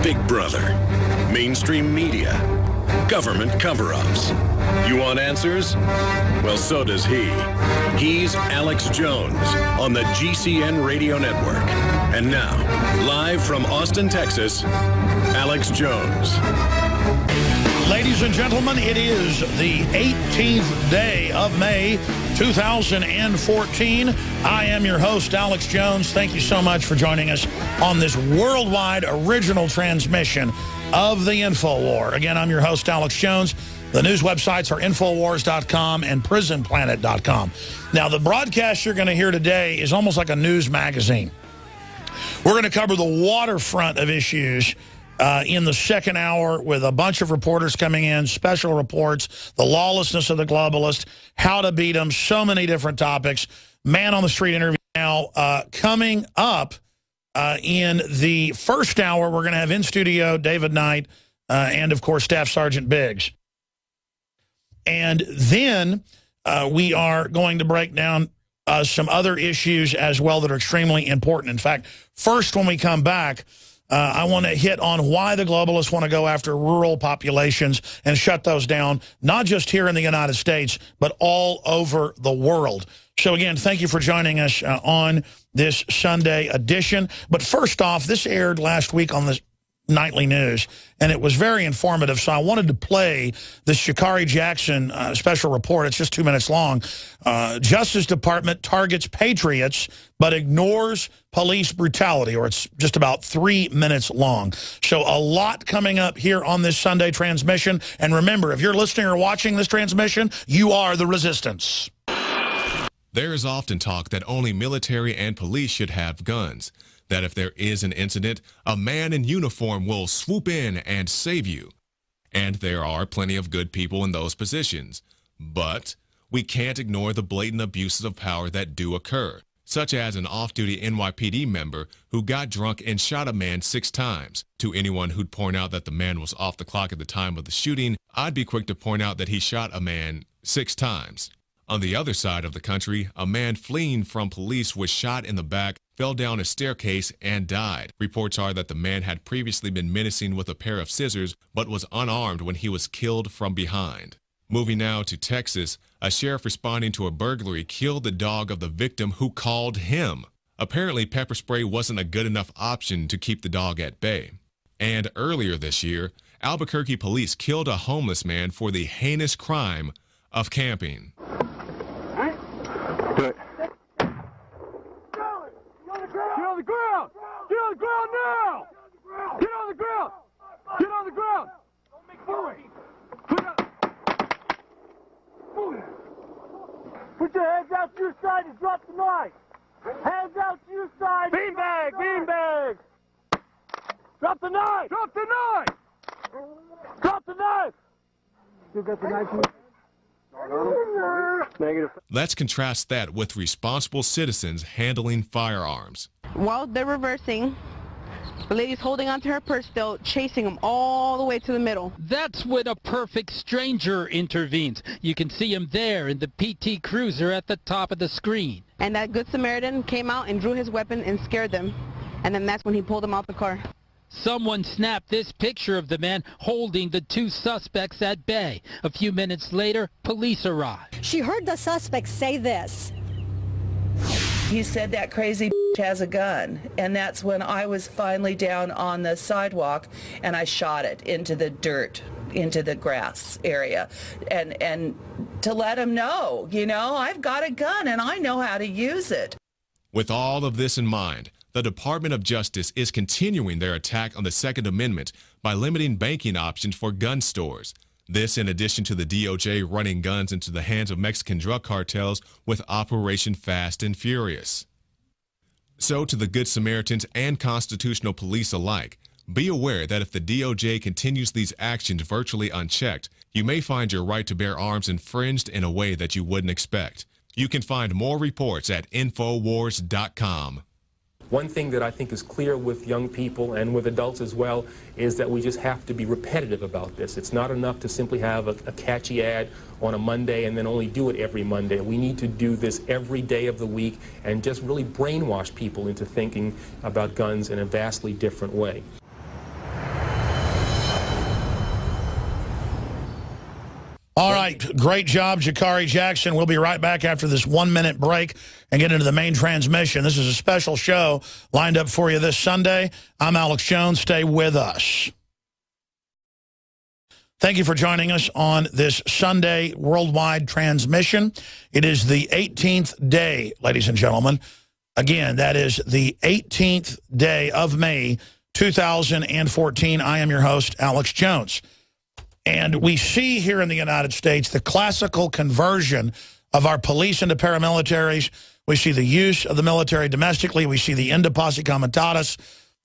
Big Brother, mainstream media, government cover-ups. You want answers? Well, so does he. He's Alex Jones on the GCN Radio Network. And now, live from Austin, Texas, Alex Jones. Ladies and gentlemen, it is the 18th day of May, 2014. I am your host, Alex Jones. Thank you so much for joining us on this worldwide original transmission of the InfoWar. Again, I'm your host, Alex Jones. The news websites are Infowars.com and PrisonPlanet.com. Now, the broadcast you're going to hear today is almost like a news magazine. We're going to cover the waterfront of issues in the second hour with a bunch of reporters coming in, special reports, the lawlessness of the globalist, how to beat them, so many different topics. Man on the Street interview now. Coming up in the first hour, we're going to have in studio David Knight and, of course, Staff Sergeant Biggs. And then we are going to break down some other issues as well that are extremely important. In fact, first when we come back, I want to hit on why the globalists want to go after rural populations and shut those down, not just here in the United States, but all over the world. So again, thank you for joining us on this Sunday edition. But first off, this aired last week on the nightly news, and it was very informative, so I wanted to play the Sha'Carri Jackson special report. It's just 2 minutes long. Justice Department targets patriots but ignores police brutality, or it's just about 3 minutes long. So a lot coming up here on this Sunday transmission. And remember, if you're listening or watching this transmission, you are the resistance. There is often talk that only military and police should have guns, that if there is an incident, a man in uniform will swoop in and save you. And there are plenty of good people in those positions. But we can't ignore the blatant abuses of power that do occur, such as an off-duty NYPD member who got drunk and shot a man 6 times. To anyone who'd point out that the man was off the clock at the time of the shooting, I'd be quick to point out that he shot a man 6 times. On the other side of the country, a man fleeing from police was shot in the back, fell down a staircase, and died. Reports are that the man had previously been menacing with a pair of scissors, but was unarmed when he was killed from behind. Moving now to Texas, a sheriff responding to a burglary killed the dog of the victim who called him. Apparently, pepper spray wasn't a good enough option to keep the dog at bay. And earlier this year, Albuquerque police killed a homeless man for the heinous crime of camping. Do it. Get on the ground! Get on the ground now! Get on the ground! Get on the ground! Don't make noise! Put your hands out to your side and drop the knife! Hands out to your side! Beanbag! Beanbag! Drop the knife! Drop the knife! Drop the knife! Still got the knife in your hand? Negative. Let's contrast that with responsible citizens handling firearms. While they're reversing, the lady's holding onto her purse still, chasing them all the way to the middle. That's when a perfect stranger intervenes. You can see him there in the PT Cruiser at the top of the screen. And that Good Samaritan came out and drew his weapon and scared them. And then that's when he pulled them out the car. Someone snapped this picture of the man holding the 2 suspects at bay. A few minutes later, police arrived. She heard the suspect say this. He said that crazy has a gun, and that's when I was finally down on the sidewalk and I shot it into the dirt, into the grass area, and to let him know, you know, I've got a gun and I know how to use it. With all of this in mind, the Department of Justice is continuing their attack on the Second Amendment by limiting banking options for gun stores. This in addition to the DOJ running guns into the hands of Mexican drug cartels with Operation Fast and Furious. So to the Good Samaritans and constitutional police alike, be aware that if the DOJ continues these actions virtually unchecked, you may find your right to bear arms infringed in a way that you wouldn't expect. You can find more reports at Infowars.com. One thing that I think is clear with young people and with adults as well is that we just have to be repetitive about this. It's not enough to simply have a catchy ad on a Monday and then only do it every Monday. We need to do this every day of the week and just really brainwash people into thinking about guns in a vastly different way. All right, great job, Jakari Jackson. We'll be right back after this 1-minute break and get into the main transmission. This is a special show lined up for you this Sunday. I'm Alex Jones. Stay with us. Thank you for joining us on this Sunday worldwide transmission. It is the 18th day, ladies and gentlemen. Again, that is the 18th day of May, 2014. I am your host, Alex Jones. And we see here in the United States the classical conversion of our police into paramilitaries. We see the use of the military domestically. We see the Inde Posse Comitatus.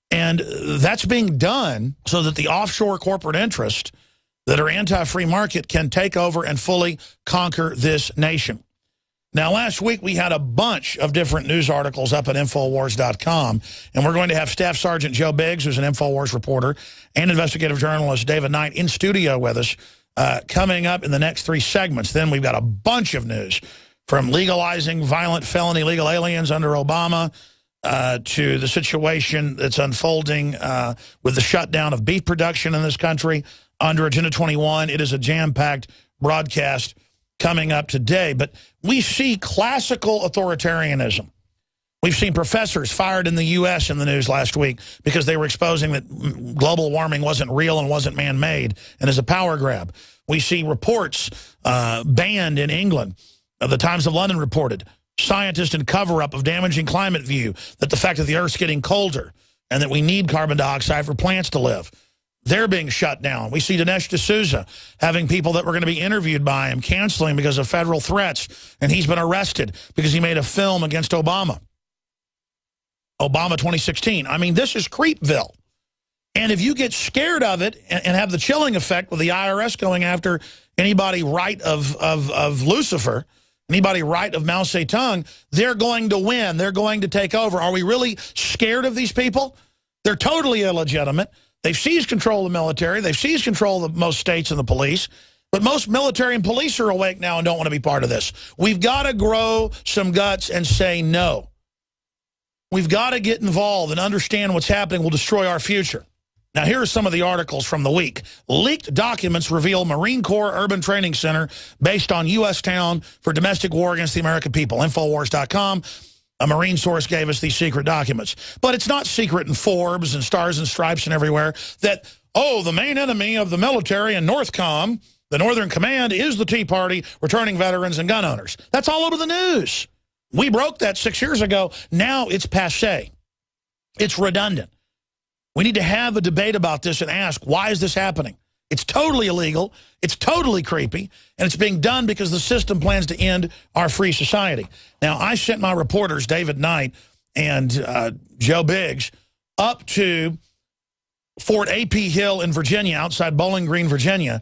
And that's being done so that the offshore corporate interests that are anti-free market can take over and fully conquer this nation. Now, last week we had a bunch of different news articles up at Infowars.com, and we're going to have Staff Sergeant Joe Biggs, who's an Infowars reporter, and investigative journalist David Knight in studio with us coming up in the next 3 segments. Then we've got a bunch of news, from legalizing violent felony legal aliens under Obama to the situation that's unfolding with the shutdown of beef production in this country under Agenda 21. It is a jam-packed broadcast coming up today. But we see classical authoritarianism. We've seen professors fired in the U.S. in the news last week because they were exposing that global warming wasn't real and wasn't man-made and is a power grab. We see reports banned in England. The Times of London reported scientists in cover-up of damaging climate view, that the fact that the Earth's getting colder and that we need carbon dioxide for plants to live. They're being shut down. We see Dinesh D'Souza having people that were going to be interviewed by him canceling because of federal threats, and he's been arrested because he made a film against Obama. Obama 2016. I mean, this is Creepville. And if you get scared of it and have the chilling effect with the IRS going after anybody right of Lucifer, anybody right of Mao Zedong, they're going to win. They're going to take over. Are we really scared of these people? They're totally illegitimate. They've seized control of the military. They've seized control of most states and the police. But most military and police are awake now and don't want to be part of this. We've got to grow some guts and say no. We've got to get involved and understand what's happening will destroy our future. Now, here are some of the articles from the week. Leaked documents reveal Marine Corps Urban Training Center based on U.S. town for domestic war against the American people. Infowars.com. A Marine source gave us these secret documents. But it's not secret in Forbes and Stars and Stripes and everywhere that, oh, the main enemy of the military and Northcom, the Northern Command, is the Tea Party, returning veterans and gun owners. That's all over the news. We broke that 6 years ago. Now it's passé. It's redundant. We need to have a debate about this and ask, why is this happening? It's totally illegal. It's totally creepy. And it's being done because the system plans to end our free society. Now, I sent my reporters, David Knight and Joe Biggs, up to Fort A.P. Hill in Virginia, outside Bowling Green, Virginia.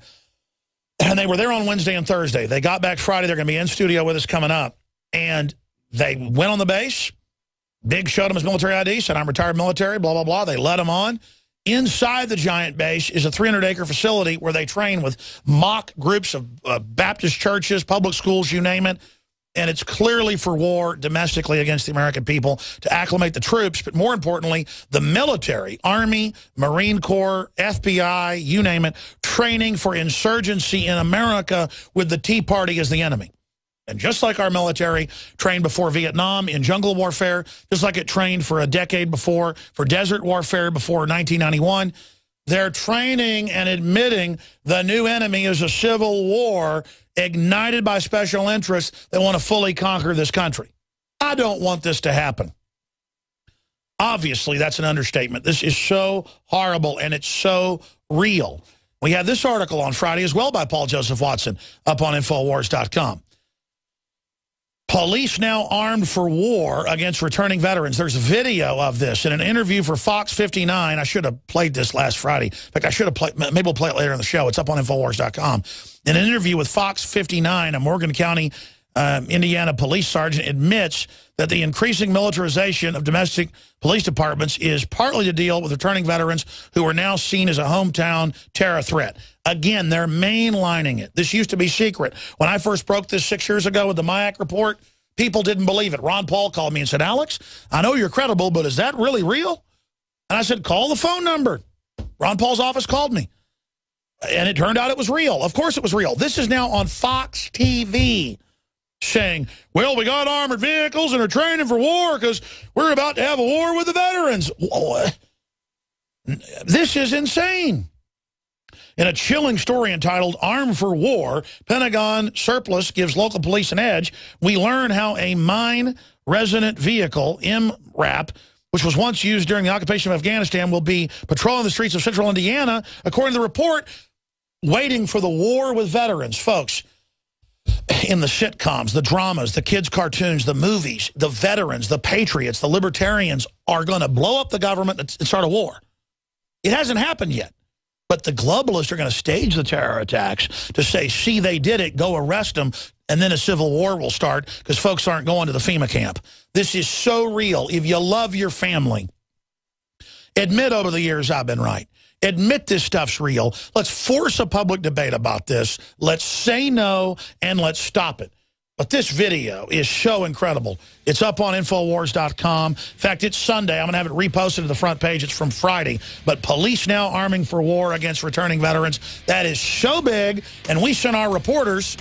And they were there on Wednesday and Thursday. They got back Friday. They're going to be in studio with us coming up. And they went on the base. Biggs showed him his military ID, said, I'm retired military, blah, blah, blah. They let him on. Inside the giant base is a 300-acre facility where they train with mock groups of Baptist churches, public schools, you name it. And it's clearly for war domestically against the American people to acclimate the troops. But more importantly, the military, Army, Marine Corps, FBI, you name it, training for insurgency in America with the Tea Party as the enemy. And just like our military trained before Vietnam in jungle warfare, just like it trained for a decade before for desert warfare before 1991, they're training and admitting the new enemy is a civil war ignited by special interests that want to fully conquer this country. I don't want this to happen. Obviously, that's an understatement. This is so horrible, and it's so real. We had this article on Friday as well by Paul Joseph Watson up on Infowars.com. Police now armed for war against returning veterans. There's a video of this in an interview for Fox 59. I should have played this last Friday. In fact, I should have played, maybe we'll play it later in the show. It's up on Infowars.com. In an interview with Fox 59, a Morgan County, Indiana police sergeant admits that the increasing militarization of domestic police departments is partly to deal with returning veterans who are now seen as a hometown terror threat. Again, they're mainlining it. This used to be secret. When I first broke this 6 years ago with the MIAC report, people didn't believe it. Ron Paul called me and said, Alex, I know you're credible, but is that really real? And I said, call the phone number. Ron Paul's office called me. And it turned out it was real. Of course it was real. This is now on Fox TV saying, well, we got armored vehicles and are training for war because we're about to have a war with the veterans. This is insane. In a chilling story entitled Armed for War, Pentagon Surplus Gives Local Police an Edge, we learn how a mine-resident vehicle, MRAP, which was once used during the occupation of Afghanistan, will be patrolling the streets of central Indiana, according to the report, waiting for the war with veterans. Folks, in the sitcoms, the dramas, the kids' cartoons, the movies, the veterans, the patriots, the libertarians are going to blow up the government and start a war. It hasn't happened yet. But the globalists are going to stage the terror attacks to say, see, they did it, go arrest them, and then a civil war will start because folks aren't going to the FEMA camp. This is so real. If you love your family, admit over the years I've been right. Admit this stuff's real. Let's force a public debate about this. Let's say no, and let's stop it. But this video is so incredible. It's up on Infowars.com. In fact, it's Sunday. I'm going to have it reposted to the front page. It's from Friday. But police now arming for war against returning veterans. That is so big. And we sent our reporters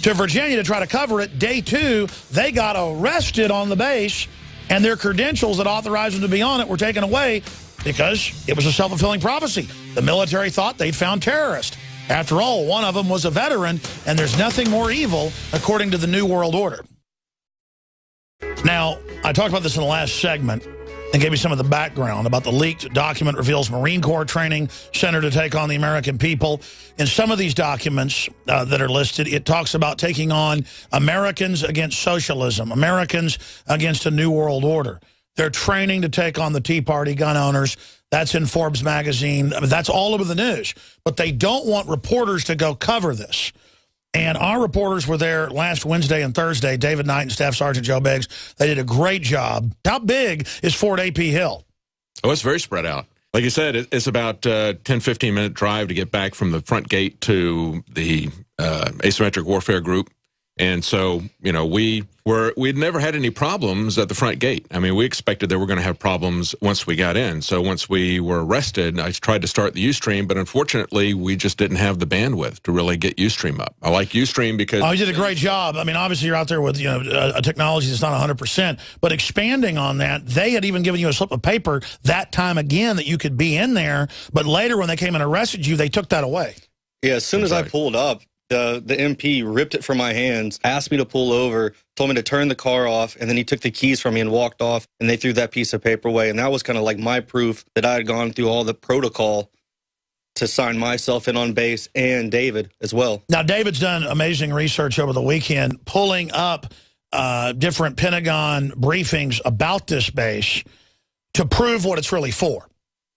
to Virginia to try to cover it. Day 2, they got arrested on the base, and their credentials that authorized them to be on it were taken away because it was a self-fulfilling prophecy. The military thought they'd found terrorists. After all, one of them was a veteran, and there's nothing more evil, according to the New World Order. Now, I talked about this in the last segment and gave you some of the background about the leaked document reveals Marine Corps training center to take on the American people. In some of these documents that are listed, it talks about taking on Americans against socialism, Americans against a New World Order. They're training to take on the Tea Party gun owners. That's in Forbes magazine. I mean, that's all over the news. But they don't want reporters to go cover this. And our reporters were there last Wednesday and Thursday, David Knight and Staff Sergeant Joe Biggs. They did a great job. How big is Fort A.P. Hill? Oh, it's very spread out. Like you said, it's about a 10, 15-minute drive to get back from the front gate to the asymmetric warfare group. And so, you know, we'd never had any problems at the front gate. I mean, we expected that we're going to have problems once we got in. So once we were arrested, I tried to start the Ustream, but unfortunately, we just didn't have the bandwidth to really get Ustream up. I like Ustream because... Oh, you did a great job. I mean, obviously, you're out there with, you know, a technology that's not 100%. But expanding on that, they had even given you a slip of paper that time again that you could be in there. But later, when they came and arrested you, they took that away. Yeah, as soon as I pulled up, the MP ripped it from my hands, asked me to pull over, told me to turn the car off, and then he took the keys from me and walked off, and they threw that piece of paper away. And that was kind of like my proof that I had gone through all the protocol to sign myself in on base and David as well. Now, David's done amazing research over the weekend, pulling up different Pentagon briefings about this base to prove what it's really for.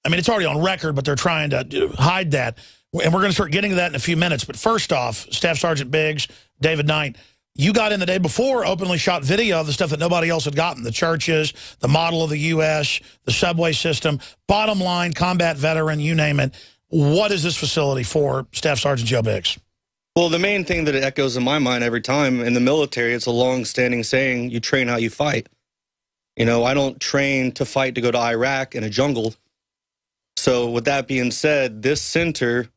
I mean, it's already on record, but they're trying to hide that. And we're going to start getting to that in a few minutes. But first off, Staff Sergeant Biggs, David Knight, you got in the day before, openly shot video of the stuff that nobody else had gotten, the churches, the model of the U.S., the subway system, bottom line, combat veteran, you name it. What is this facility for, Staff Sergeant Joe Biggs? Well, the main thing that echoes in my mind every time in the military, it's a long-standing saying, you train how you fight. You know, I don't train to fight to go to Iraq in a jungle. So with that being said, this center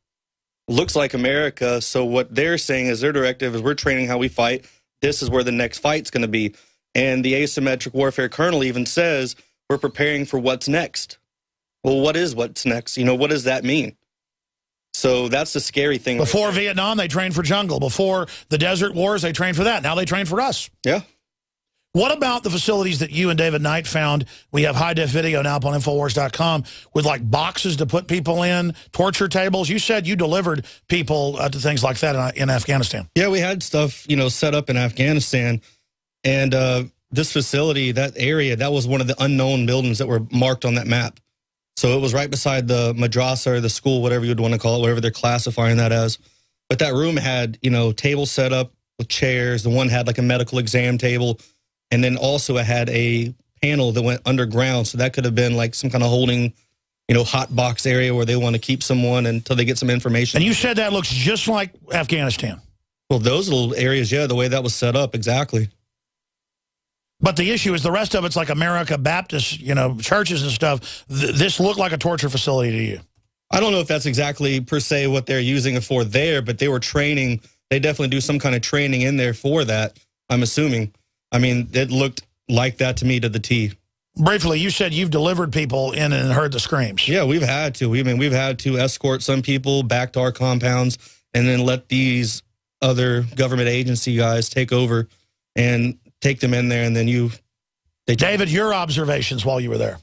looks like America, so what they're saying is their directive is we're training how we fight. This is where the next fight's going to be. And the asymmetric warfare colonel even says we're preparing for what's next. Well, what is what's next? You know, what does that mean? So that's the scary thing. Before Vietnam, they trained for jungle. Before the desert wars, they trained for that. Now they train for us. Yeah. What about the facilities that you and David Knight found? We have high-def video now up on Infowars.com with, like, boxes to put people in, torture tables. You said you delivered people to things like that in Afghanistan. Yeah, we had stuff, you know, set up in Afghanistan. And this facility, that area, that was one of the unknown buildings that were marked on that map. So it was right beside the madrasa or the school, whatever you'd want to call it, whatever they're classifying that as. But that room had, you know, tables set up with chairs. The one had, like, a medical exam table. And then also it had a panel that went underground. So that could have been like some kind of holding, you know, hot box area where they want to keep someone until they get some information. And you said that looks just like Afghanistan. Well, those little areas, yeah, the way that was set up, exactly. But the issue is the rest of it's like America Baptist, you know, churches and stuff. This looked like a torture facility to you. I don't know if that's exactly per se what they're using it for there, but they were training. They definitely do some kind of training in there for that, I'm assuming. I mean, it looked like that to me to the T. Briefly, you said you've delivered people in and heard the screams. Yeah, we've had to. We've had to escort some people back to our compounds and then let these other government agency guys take over and take them in there, and then David, your observations while you were there.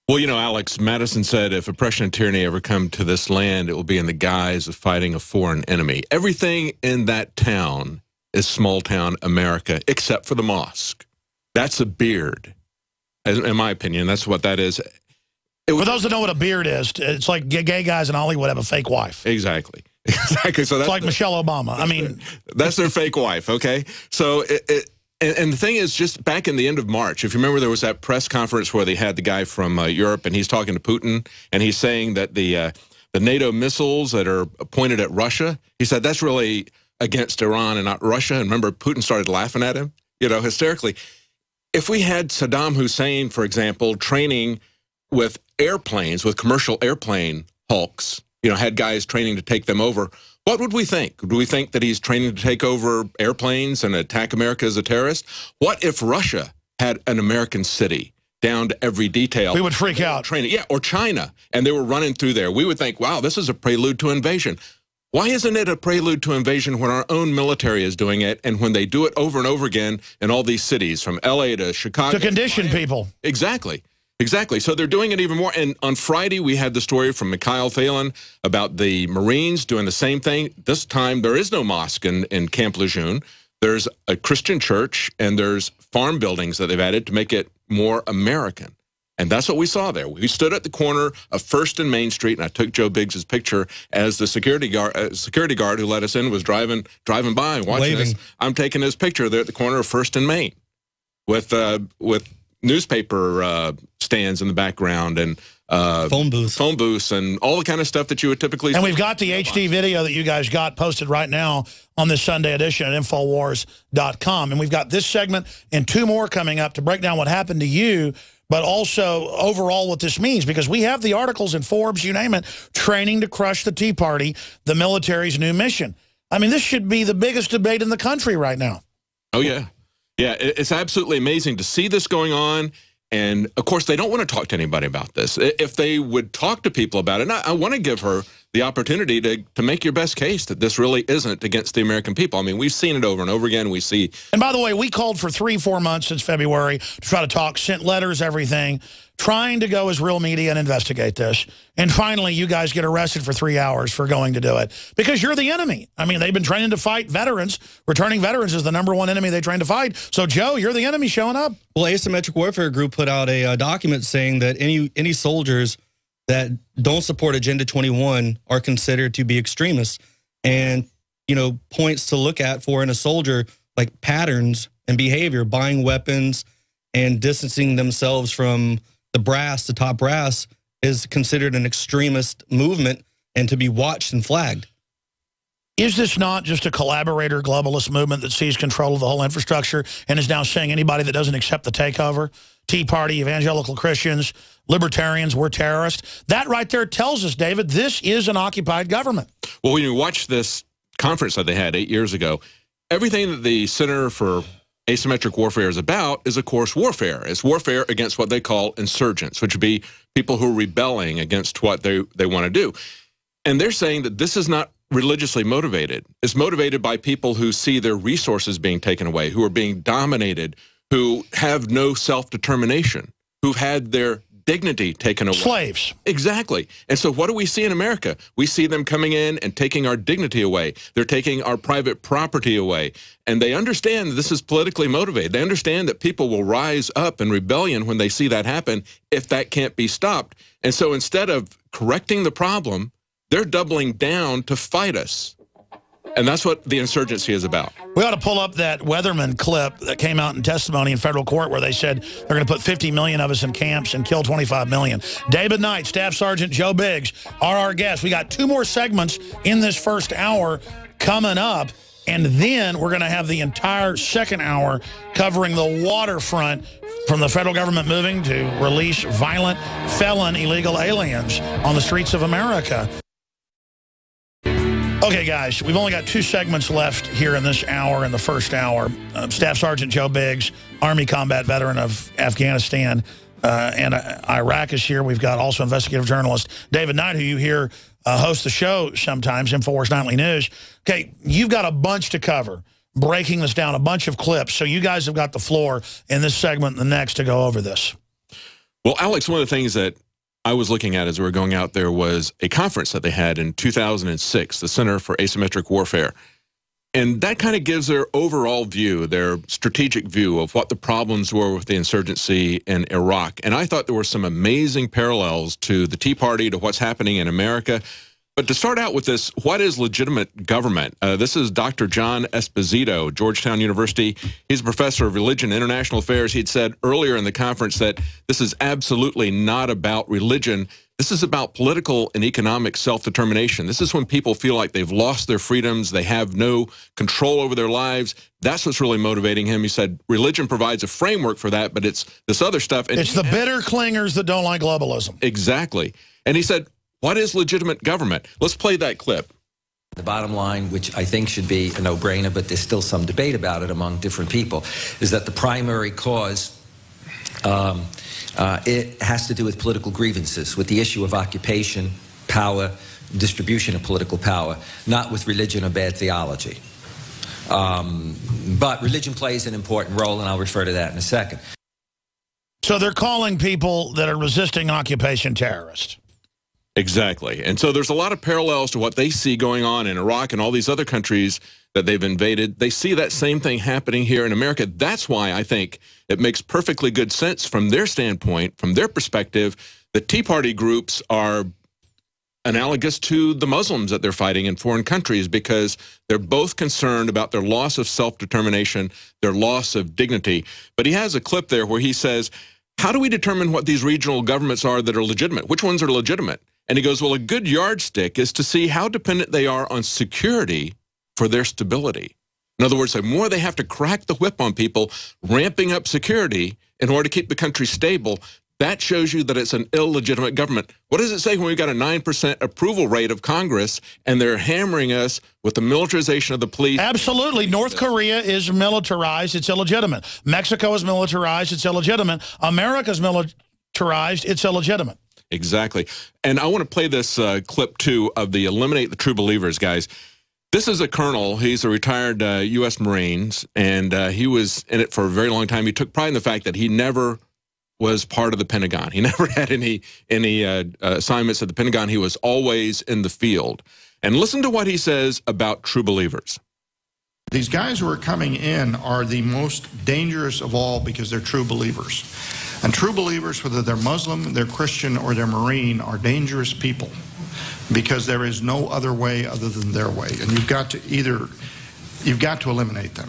Well, you know, Alex, Madison said if oppression and tyranny ever come to this land, it will be in the guise of fighting a foreign enemy. Everything in that town is small town America, except for the mosque. That's a beard. In my opinion, that's what that is. For those that know what a beard is, it's like gay guys in Hollywood have a fake wife. Exactly. Exactly. So that's like Michelle Obama. I mean, that's their fake wife. Okay. So and the thing is, just back in the end of March, if you remember, there was that press conference where they had the guy from Europe, and he's talking to Putin, and he's saying that the NATO missiles that are pointed at Russia, he said that's really against Iran and not Russia. And remember, Putin started laughing at him, you know, hysterically. If we had Saddam Hussein, for example, training with airplanes, with commercial airplane hulks, you know, had guys training to take them over, what would we think? Would we think that he's training to take over airplanes and attack America as a terrorist? What if Russia had an American city down to every detail? We would freak out. Training, yeah, or China, and they were running through there. We would think, wow, this is a prelude to invasion. Why isn't it a prelude to invasion when our own military is doing it, and when they do it over and over again in all these cities, from L.A. to Chicago? To condition people. Exactly. Exactly. So they're doing it even more. And on Friday, we had the story from Mikhail Thalen about the Marines doing the same thing. This time, there is no mosque in Camp Lejeune. There's a Christian church, and there's farm buildings that they've added to make it more American. And that's what we saw there. We stood at the corner of 1st and Main Street, and I took Joe Biggs' picture as the security guard who let us in was driving by and watching us. I'm taking his picture there at the corner of 1st and Main with newspaper stands in the background and phone booths and all the kind of stuff that you would typically see. And we've got the HD video that you guys got posted right now on this Sunday edition at Infowars.com. And we've got this segment and 2 more coming up to break down what happened to you, but also overall what this means, because we have the articles in Forbes, you name it, training to crush the Tea Party, the military's new mission. I mean, this should be the biggest debate in the country right now. Oh, yeah. Yeah, it's absolutely amazing to see this going on. And, of course, they don't want to talk to anybody about this. If they would talk to people about it, and I want to give her the opportunity to make your best case that this really isn't against the American people. I mean, we've seen it over and over again. We see. And by the way, we called for 3-4 months since February to try to talk, sent letters, everything, trying to go as real media and investigate this. And finally, you guys get arrested for 3 hours for going to do it because you're the enemy. I mean, they've been training to fight veterans. Returning veterans is the #1 enemy they train to fight. So, Joe, you're the enemy showing up. Well, Asymmetric Warfare Group put out a document saying that any soldiers that don't support Agenda 21 are considered to be extremists, and, you know, points to look at for in a soldier, like patterns and behavior, buying weapons and distancing themselves from the brass, the top brass, is considered an extremist movement and to be watched and flagged. Is this not just a collaborator globalist movement that sees control of the whole infrastructure and is now saying anybody that doesn't accept the takeover, Tea Party, evangelical Christians, libertarians, we're terrorists? That right there tells us, David, this is an occupied government. Well, when you watch this conference that they had 8 years ago, everything that the Center for Asymmetric Warfare is about is, of course, warfare. It's warfare against what they call insurgents, which would be people who are rebelling against what they want to do. And they're saying that this is not religiously motivated. It's motivated by people who see their resources being taken away, who are being dominated, who have no self-determination, who've had their dignity taken away. Slaves. Exactly. And so what do we see in America? We see them coming in and taking our dignity away. They're taking our private property away. And they understand that this is politically motivated. They understand that people will rise up in rebellion when they see that happen if that can't be stopped. And so instead of correcting the problem, they're doubling down to fight us. And that's what the insurgency is about. We ought to pull up that Weatherman clip that came out in testimony in federal court where they said they're going to put 50 million of us in camps and kill 25 million. David Knight, Staff Sergeant Joe Biggs are our guests. We got 2 more segments in this first hour coming up. And then we're going to have the entire second hour covering the waterfront from the federal government moving to release violent felon illegal aliens on the streets of America. Okay, guys, we've only got 2 segments left here in this hour, in the first hour. Staff Sergeant Joe Biggs, Army combat veteran of Afghanistan and Iraq is here. We've got also investigative journalist David Knight, who you hear host the show sometimes, InfoWars Nightly News. Okay, you've got a bunch to cover, breaking this down, a bunch of clips. So you guys have got the floor in this segment and the next to go over this. Well, Alex, one of the things that I was looking at as we were going out there was a conference that they had in 2006, the Center for Asymmetric Warfare. And that kind of gives their overall view, their strategic view of what the problems were with the insurgency in Iraq. And I thought there were some amazing parallels to the Tea Party, to what's happening in America. But to start out with this, what is legitimate government? This is Dr. John Esposito, Georgetown University. He's a professor of religion and international affairs. He'd said earlier in the conference that this is absolutely not about religion. This is about political and economic self-determination. This is when people feel like they've lost their freedoms, they have no control over their lives. That's what's really motivating him. He said religion provides a framework for that, but it's this other stuff. And it's the bitter clingers that don't like globalism. Exactly. And he said, what is legitimate government? Let's play that clip. The bottom line, which I think should be a no-brainer, but there's still some debate about it among different people, is that the primary cause, it has to do with political grievances, with the issue of occupation, power, distribution of political power, not with religion or bad theology. But religion plays an important role, and I'll refer to that in a second. So they're calling people that are resisting occupation terrorists. Exactly. And so there's a lot of parallels to what they see going on in Iraq and all these other countries that they've invaded. They see that same thing happening here in America. That's why I think it makes perfectly good sense from their standpoint, from their perspective. The Tea Party groups are analogous to the Muslims that they're fighting in foreign countries, because they're both concerned about their loss of self-determination, their loss of dignity. But he has a clip there where he says, how do we determine what these regional governments are that are legitimate? Which ones are legitimate? And he goes, well, a good yardstick is to see how dependent they are on security for their stability. In other words, the more they have to crack the whip on people, ramping up security in order to keep the country stable, that shows you that it's an illegitimate government. What does it say when we've got a 9% approval rate of Congress and they're hammering us with the militarization of the police? Absolutely. North Korea is militarized. It's illegitimate. Mexico is militarized. It's illegitimate. America's militarized. It's illegitimate. Exactly. And I want to play this clip, too, of the Eliminate the True Believers, guys. This is a colonel. He's a retired U.S. Marines, and he was in it for a very long time. He took pride in the fact that he never was part of the Pentagon. He never had any assignments at the Pentagon. He was always in the field. And listen to what he says about true believers. These guys who are coming in are the most dangerous of all because they're true believers. And true believers, whether they're Muslim, they're Christian, or they're Marine, are dangerous people because there is no other way other than their way. And you've got to eliminate them.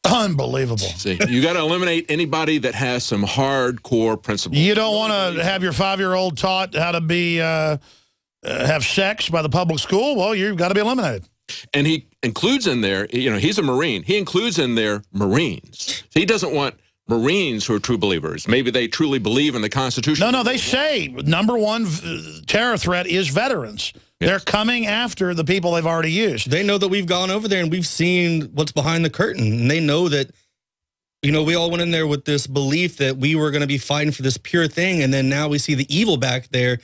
Unbelievable. See, you got to eliminate anybody that has some hardcore principles. You don't want to have your 5-year-old taught how to be have sex by the public school. Well, you've got to be eliminated. And he includes in there, you know, he's a Marine. He includes in there Marines. So he doesn't want Marines who are true believers. Maybe they truly believe in the Constitution. No, they say #1 terror threat is veterans. Yes. They're coming after the people they've already used. They know that we've gone over there and we've seen what's behind the curtain. And they know that, you know, we all went in there with this belief that we were going to be fighting for this pure thing. And then now we see the evil back there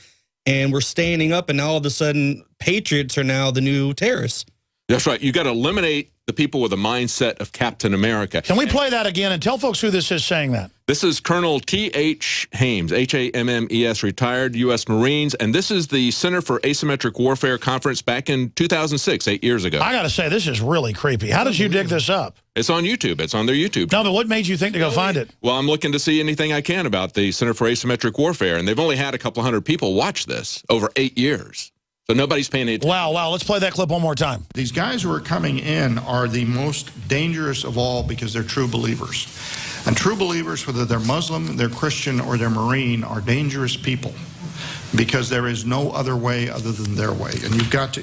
and we're standing up. And now all of a sudden, patriots are now the new terrorists. That's right. You got to eliminate the people with a mindset of Captain America. Can we play that again and tell folks who this is saying that? This is Colonel T.H. Hames, H-A-M-M-E-S, retired U.S. Marines, and this is the Center for Asymmetric Warfare conference back in 2006, 8 years ago. I got to say, this is really creepy. How did you dig this up? It's on YouTube. It's on their YouTube. No, but what made you think to go find it? Well, I'm looking to see anything I can about the Center for Asymmetric Warfare, and they've only had a couple hundred people watch this over 8 years. So nobody's paying attention. Wow, let's play that clip one more time. These guys who are coming in are the most dangerous of all because they're true believers. And true believers, whether they're Muslim, they're Christian, or they're Marine, are dangerous people because there is no other way other than their way. And you've got to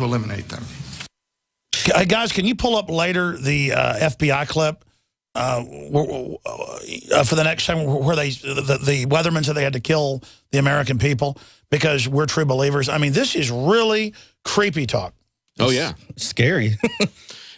eliminate them. Guys, can you pull up later the FBI clip for the next time where the weathermen said they had to kill the American people because we're true believers? I mean, this is really creepy talk. Oh, yeah. Scary.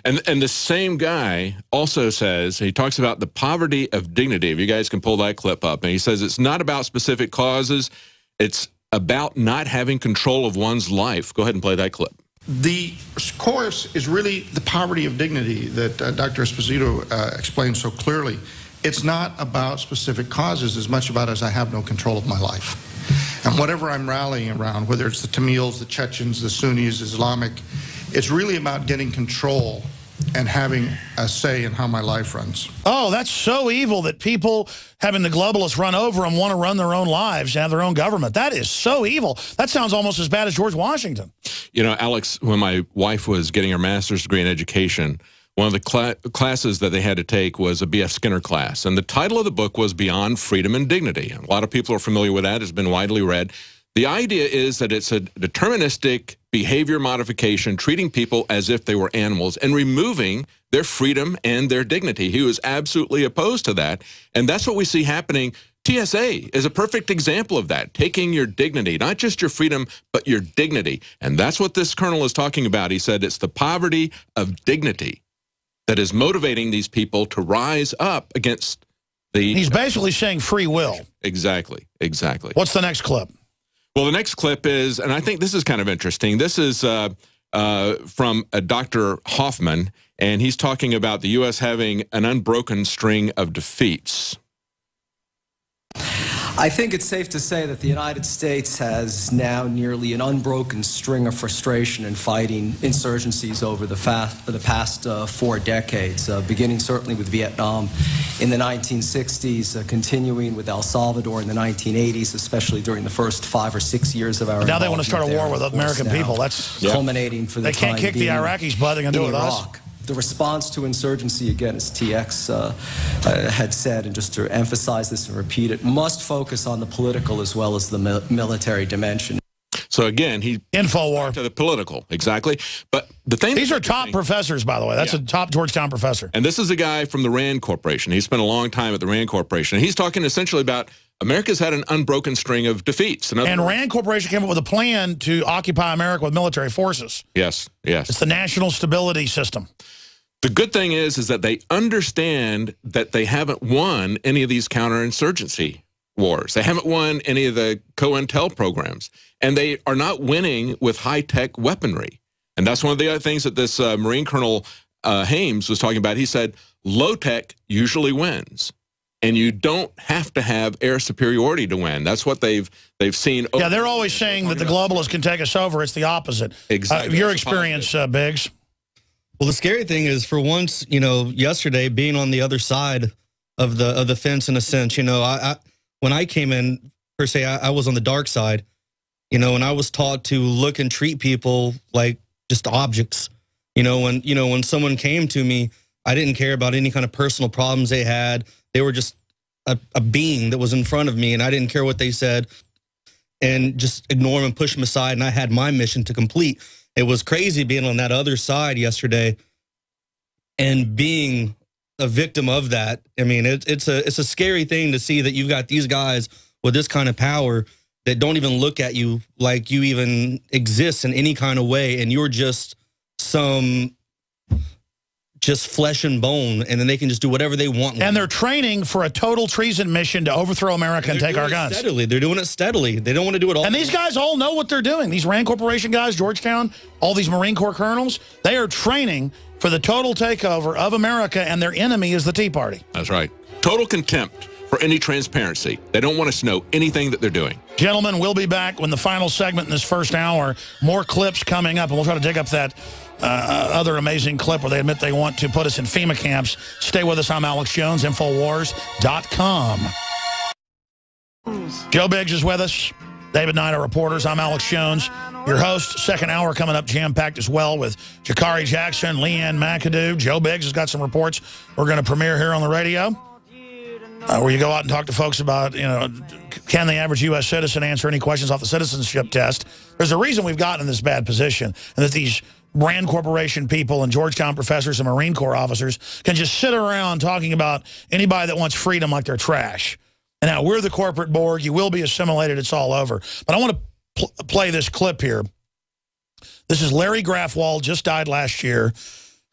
And the same guy also says, he talks about the poverty of dignity. If you guys can pull that clip up. And he says it's not about specific causes. It's about not having control of one's life. Go ahead and play that clip. The course is really the poverty of dignity that Dr. Esposito explained so clearly. It's not about specific causes as much about as I have no control of my life. And whatever I'm rallying around, whether it's the Tamils, the Chechens, the Sunnis, Islamic, it's really about getting control and having a say in how my life runs. Oh, that's so evil that people having the globalists run over them want to run their own lives and have their own government. That is so evil. That sounds almost as bad as George Washington. You know, Alex, when my wife was getting her master's degree in education, one of the classes that they had to take was a B.F. Skinner class. And the title of the book was Beyond Freedom and Dignity. A lot of people are familiar with that. It's been widely read. The idea is that it's a deterministic behavior modification, treating people as if they were animals and removing their freedom and their dignity. He was absolutely opposed to that. And that's what we see happening. TSA is a perfect example of that, taking your dignity, not just your freedom, but your dignity. And that's what this colonel is talking about. He said it's the poverty of dignity that is motivating these people to rise up against the... He's basically saying free will. Exactly, exactly. What's the next clip? Well, the next clip is, and I think this is kind of interesting, this is from Dr. Hoffman, and he's talking about the U.S. having an unbroken string of defeats. I think it's safe to say that the United States has now nearly an unbroken string of frustration in fighting insurgencies over the past 4 decades, beginning certainly with Vietnam in the 1960s, continuing with El Salvador in the 1980s, especially during the first 5 or 6 years of our Now they want to start a war with American people. That's culminating for the They can't kick the Iraqis' butt. They're going to do it with us. The response to insurgency, again, as TX had said, and just to emphasize this and repeat it, must focus on the political as well as the military dimension. So again, he InfoWar to the political, exactly. But the thing these are top professors, by the way. That's a top Georgetown professor. And this is a guy from the Rand Corporation. He spent a long time at the Rand Corporation. And he's talking essentially about America's had an unbroken string of defeats. And Rand Corporation came up with a plan to occupy America with military forces. Yes, yes. It's the national stability system. The good thing is that they understand that they haven't won any of these counterinsurgency wars. They haven't won any of the COINTEL programs. And they are not winning with high-tech weaponry. And that's one of the other things that this Marine Colonel Hames was talking about. He said, low-tech usually wins. And you don't have to have air superiority to win. That's what they've seen. Yeah, they're always saying that the globalists can take us over. It's the opposite. Exactly. Your experience, Biggs? Well, the scary thing is, for once, you know, yesterday being on the other side of the fence, in a sense, you know, when I came in, per se, I was on the dark side, you know, and I was taught to look and treat people like just objects. You know, when someone came to me, I didn't care about any kind of personal problems they had. They were just a being that was in front of me, and I didn't care what they said, and just ignore them and push them aside. And I had my mission to complete. It was crazy being on that other side yesterday and being a victim of that. I mean, it's a scary thing to see that you've got these guys with this kind of power that don't even look at you like you even exist in any kind of way, and you're just flesh and bone, and then they can just do whatever they want. And they're training for a total treason mission to overthrow America and take our guns. Steadily. They're doing it steadily. They don't want to do it all. And these guys all know what they're doing. These Rand Corporation guys, Georgetown, all these Marine Corps colonels, they are training for the total takeover of America, and their enemy is the Tea Party. That's right. Total contempt for any transparency. They don't want us to know anything that they're doing. Gentlemen, we'll be back when the final segment in this first hour. More clips coming up, and we'll try to dig up that other amazing clip where they admit they want to put us in FEMA camps. Stay with us. I'm Alex Jones, Infowars.com. Joe Biggs is with us. David Knight, our reporters. I'm Alex Jones, your host. Second hour coming up jam-packed as well with Jakari Jackson, Leanne McAdoo. Joe Biggs has got some reports we're going to premiere here on the radio, where you go out and talk to folks about, you know, can the average U.S. citizen answer any questions off the citizenship test? There's a reason we've gotten in this bad position, and that these Rand Corporation people and Georgetown professors and Marine Corps officers can just sit around talking about anybody that wants freedom like they're trash. And now we're the corporate Borg. You will be assimilated. It's all over. But I want to play this clip here. This is Larry Grafwald, just died last year.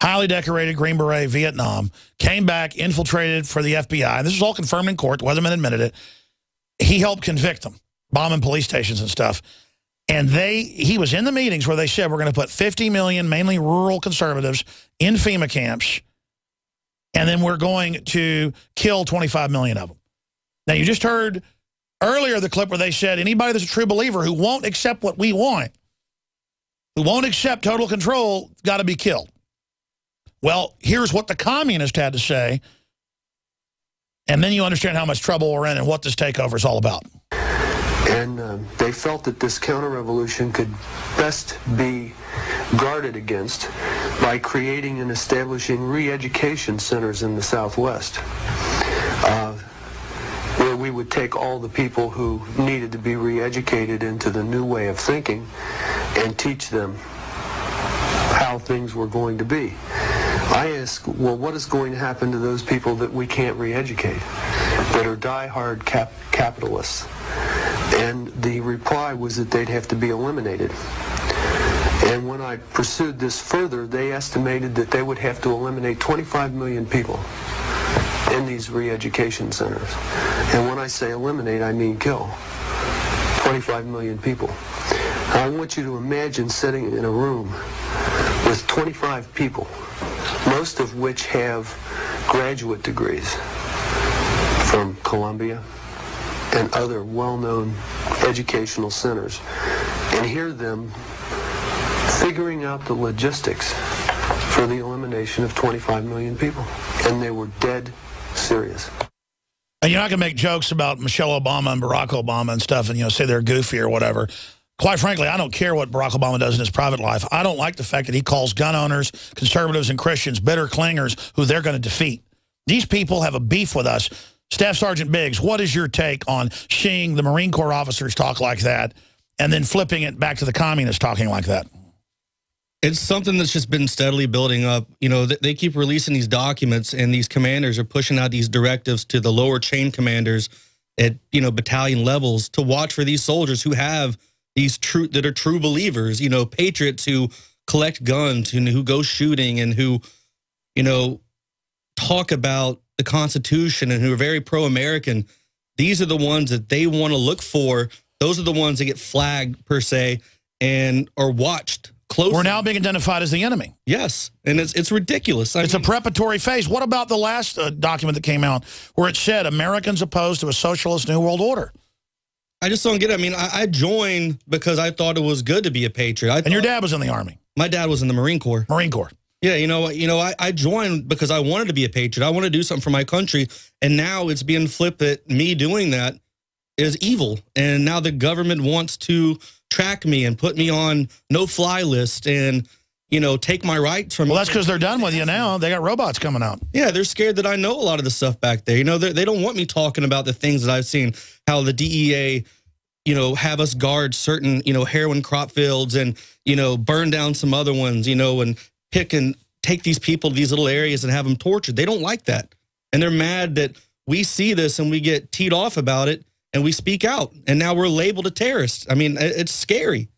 Highly decorated Green Beret, Vietnam. Came back, infiltrated for the FBI. And this was all confirmed in court. The weatherman admitted it. He helped convict them, bombing police stations and stuff. And he was in the meetings where they said, we're going to put 50 million, mainly rural conservatives, in FEMA camps, and then we're going to kill 25 million of them. Now, you just heard earlier the clip where they said, anybody that's a true believer who won't accept what we want, who won't accept total control, got to be killed. Well, here's what the communist had to say, and then you understand how much trouble we're in and what this takeover is all about. And they felt that this counter-revolution could best be guarded against by creating and establishing re-education centers in the Southwest, where we would take all the people who needed to be re-educated into the new way of thinking and teach them how things were going to be. I ask, well, what is going to happen to those people that we can't re-educate, that are die-hard capitalists? And the reply was that they'd have to be eliminated. And when I pursued this further, they estimated that they would have to eliminate 25 million people in these re-education centers. And when I say eliminate, I mean kill 25 million people. I want you to imagine sitting in a room with 25 people, most of which have graduate degrees from Columbia and other well-known educational centers, and hear them figuring out the logistics for the elimination of 25 million people. And they were dead serious. And you're not going to make jokes about Michelle Obama and Barack Obama and stuff and, say they're goofy or whatever. Quite frankly, I don't care what Barack Obama does in his private life. I don't like the fact that he calls gun owners, conservatives, and Christians bitter clingers who they're going to defeat. These people have a beef with us. Staff Sergeant Biggs, what is your take on seeing the Marine Corps officers talk like that and then flipping it back to the communists talking like that? It's something that's just been steadily building up. They keep releasing these documents, and these commanders are pushing out these directives to the lower chain commanders at, battalion levels to watch for these soldiers who have these that are true believers, patriots who collect guns and who go shooting and who, talk about the Constitution and who are very pro-American. These are the ones that they want to look for. Those are the ones that get flagged, per se, and are watched closely. We're now being identified as the enemy. Yes, and it's ridiculous. It's a preparatory phase. What about the last document that came out where it said Americans opposed to a socialist New World Order? I just don't get it. I mean, I joined because I thought it was good to be a patriot. And your dad was in the Army? My dad was in the Marine Corps. Marine Corps. Yeah, I joined because I wanted to be a patriot. I want to do something for my country. And now it's being flipped that me doing that is evil. And now the government wants to track me and put me on no-fly list and, take my rights from me. Well, that's because they're done with you now. They got robots coming out. Yeah, they're scared that I know a lot of the stuff back there. They don't want me talking about the things that I've seen, how the DEA, have us guard certain, heroin crop fields and, burn down some other ones, and pick and take these people to these little areas and have them tortured. They don't like that. And they're mad that we see this and we get teed off about it and we speak out. And now we're labeled a terrorist. I mean, it's scary.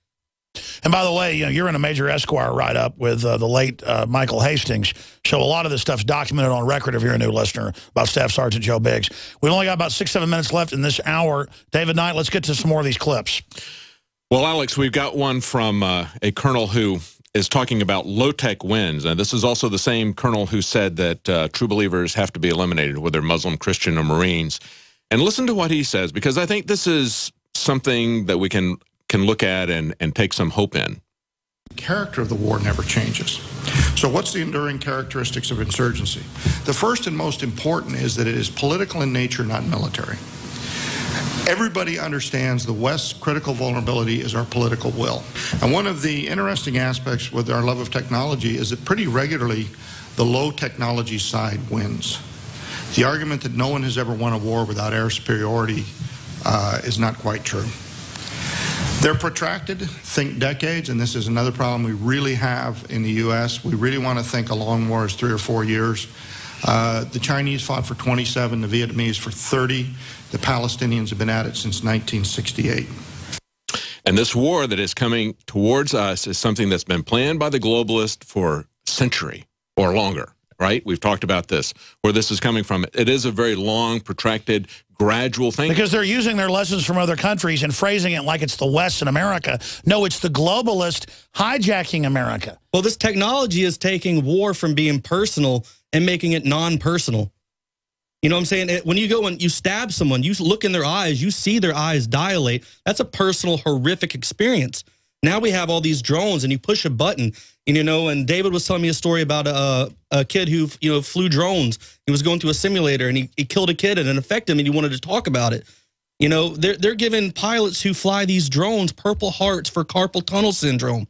And by the way, you're in a major Esquire write-up with the late Michael Hastings. So a lot of this stuff's documented on record if you're a new listener about Staff Sergeant Joe Biggs. We've only got about 6-7 minutes left in this hour. David Knight, let's get to some more of these clips. Well, Alex, we've got one from a colonel who is talking about low-tech wins. And this is also the same colonel who said that true believers have to be eliminated, whether Muslim, Christian, or Marines. And listen to what he says, because I think this is something that we can look at and take some hope in. The character of the war never changes. So what's the enduring characteristics of insurgency? The first and most important is that it is political in nature, not military. Everybody understands the West's critical vulnerability is our political will. And one of the interesting aspects with our love of technology is that pretty regularly the low technology side wins. The argument that no one has ever won a war without air superiority is not quite true. They're protracted, think decades, and this is another problem we really have in the U.S. We really want to think a long war is 3 or 4 years. The Chinese fought for 27, the Vietnamese for 30. The Palestinians have been at it since 1968. And this war that is coming towards us is something that's been planned by the globalists for a century or longer, right? We've talked about this, where this is coming from. It is a very long, protracted, gradual thing. Because they're using their lessons from other countries and phrasing it like it's the West and America. No, it's the globalist hijacking America. Well, this technology is taking war from being personal and making it non-personal. You know what I'm saying? When you go and you stab someone, you look in their eyes, you see their eyes dilate. That's a personal, horrific experience. Now we have all these drones, and you push a button, and, you know, and David was telling me a story about a kid who, you know, flew drones. He was going through a simulator, and he killed a kid, and it affected him, and he wanted to talk about it. You know, they're giving pilots who fly these drones Purple Hearts for carpal tunnel syndrome.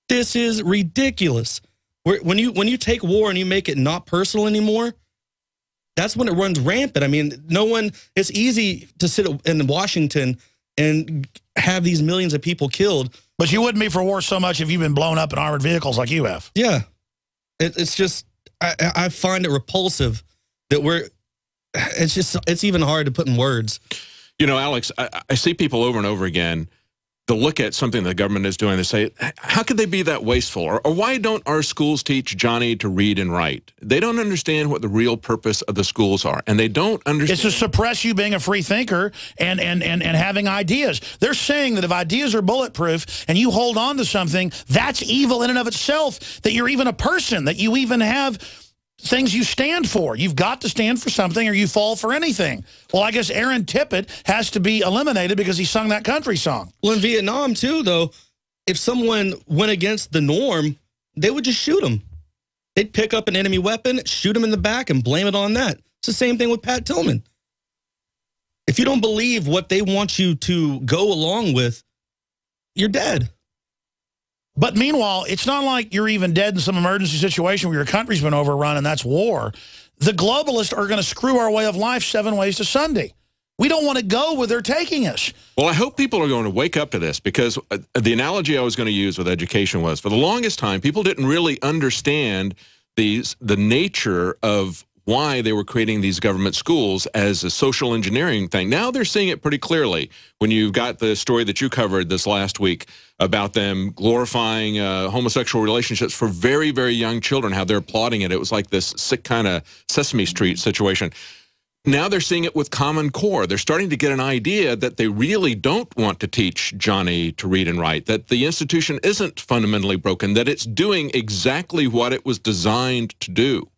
This is ridiculous. When you take war and you make it not personal anymore, that's when it runs rampant. I mean, it's easy to sit in Washington and have these millions of people killed. But you wouldn't be for war so much if you've been blown up in armored vehicles like you have. Yeah. It's just, I find it repulsive that it's even hard to put in words. You know, Alex, I see people over and over again, they'll look at something the government is doing, they say, how could they be that wasteful? Or why don't our schools teach Johnny to read and write? They don't understand what the real purpose of the schools are, and they don't understand. It's to suppress you being a free thinker and having ideas. They're saying that if ideas are bulletproof and you hold on to something, that's evil in and of itself, that you're even a person, that you even have things you stand for. You've got to stand for something or you fall for anything. Well, I guess Aaron Tippett has to be eliminated because he sung that country song. Well, in Vietnam, too, though, if someone went against the norm, they would just shoot them. They'd pick up an enemy weapon, shoot him in the back, and blame it on that. It's the same thing with Pat Tillman. If you don't believe what they want you to go along with, you're dead. But meanwhile, it's not like you're even dead in some emergency situation where your country's been overrun and that's war. The globalists are going to screw our way of life 7 ways to Sunday. We don't want to go where they're taking us. Well, I hope people are going to wake up to this, because the analogy I was going to use with education was, for the longest time, people didn't really understand the nature of why they were creating these government schools as a social engineering thing. Now they're seeing it pretty clearly when you've got the story that you covered this last week about them glorifying homosexual relationships for very, very young children, how they're applauding it. It was like this sick kind of Sesame Street situation. Now they're seeing it with Common Core. They're starting to get an idea that they really don't want to teach Johnny to read and write, that the institution isn't fundamentally broken, that it's doing exactly what it was designed to do.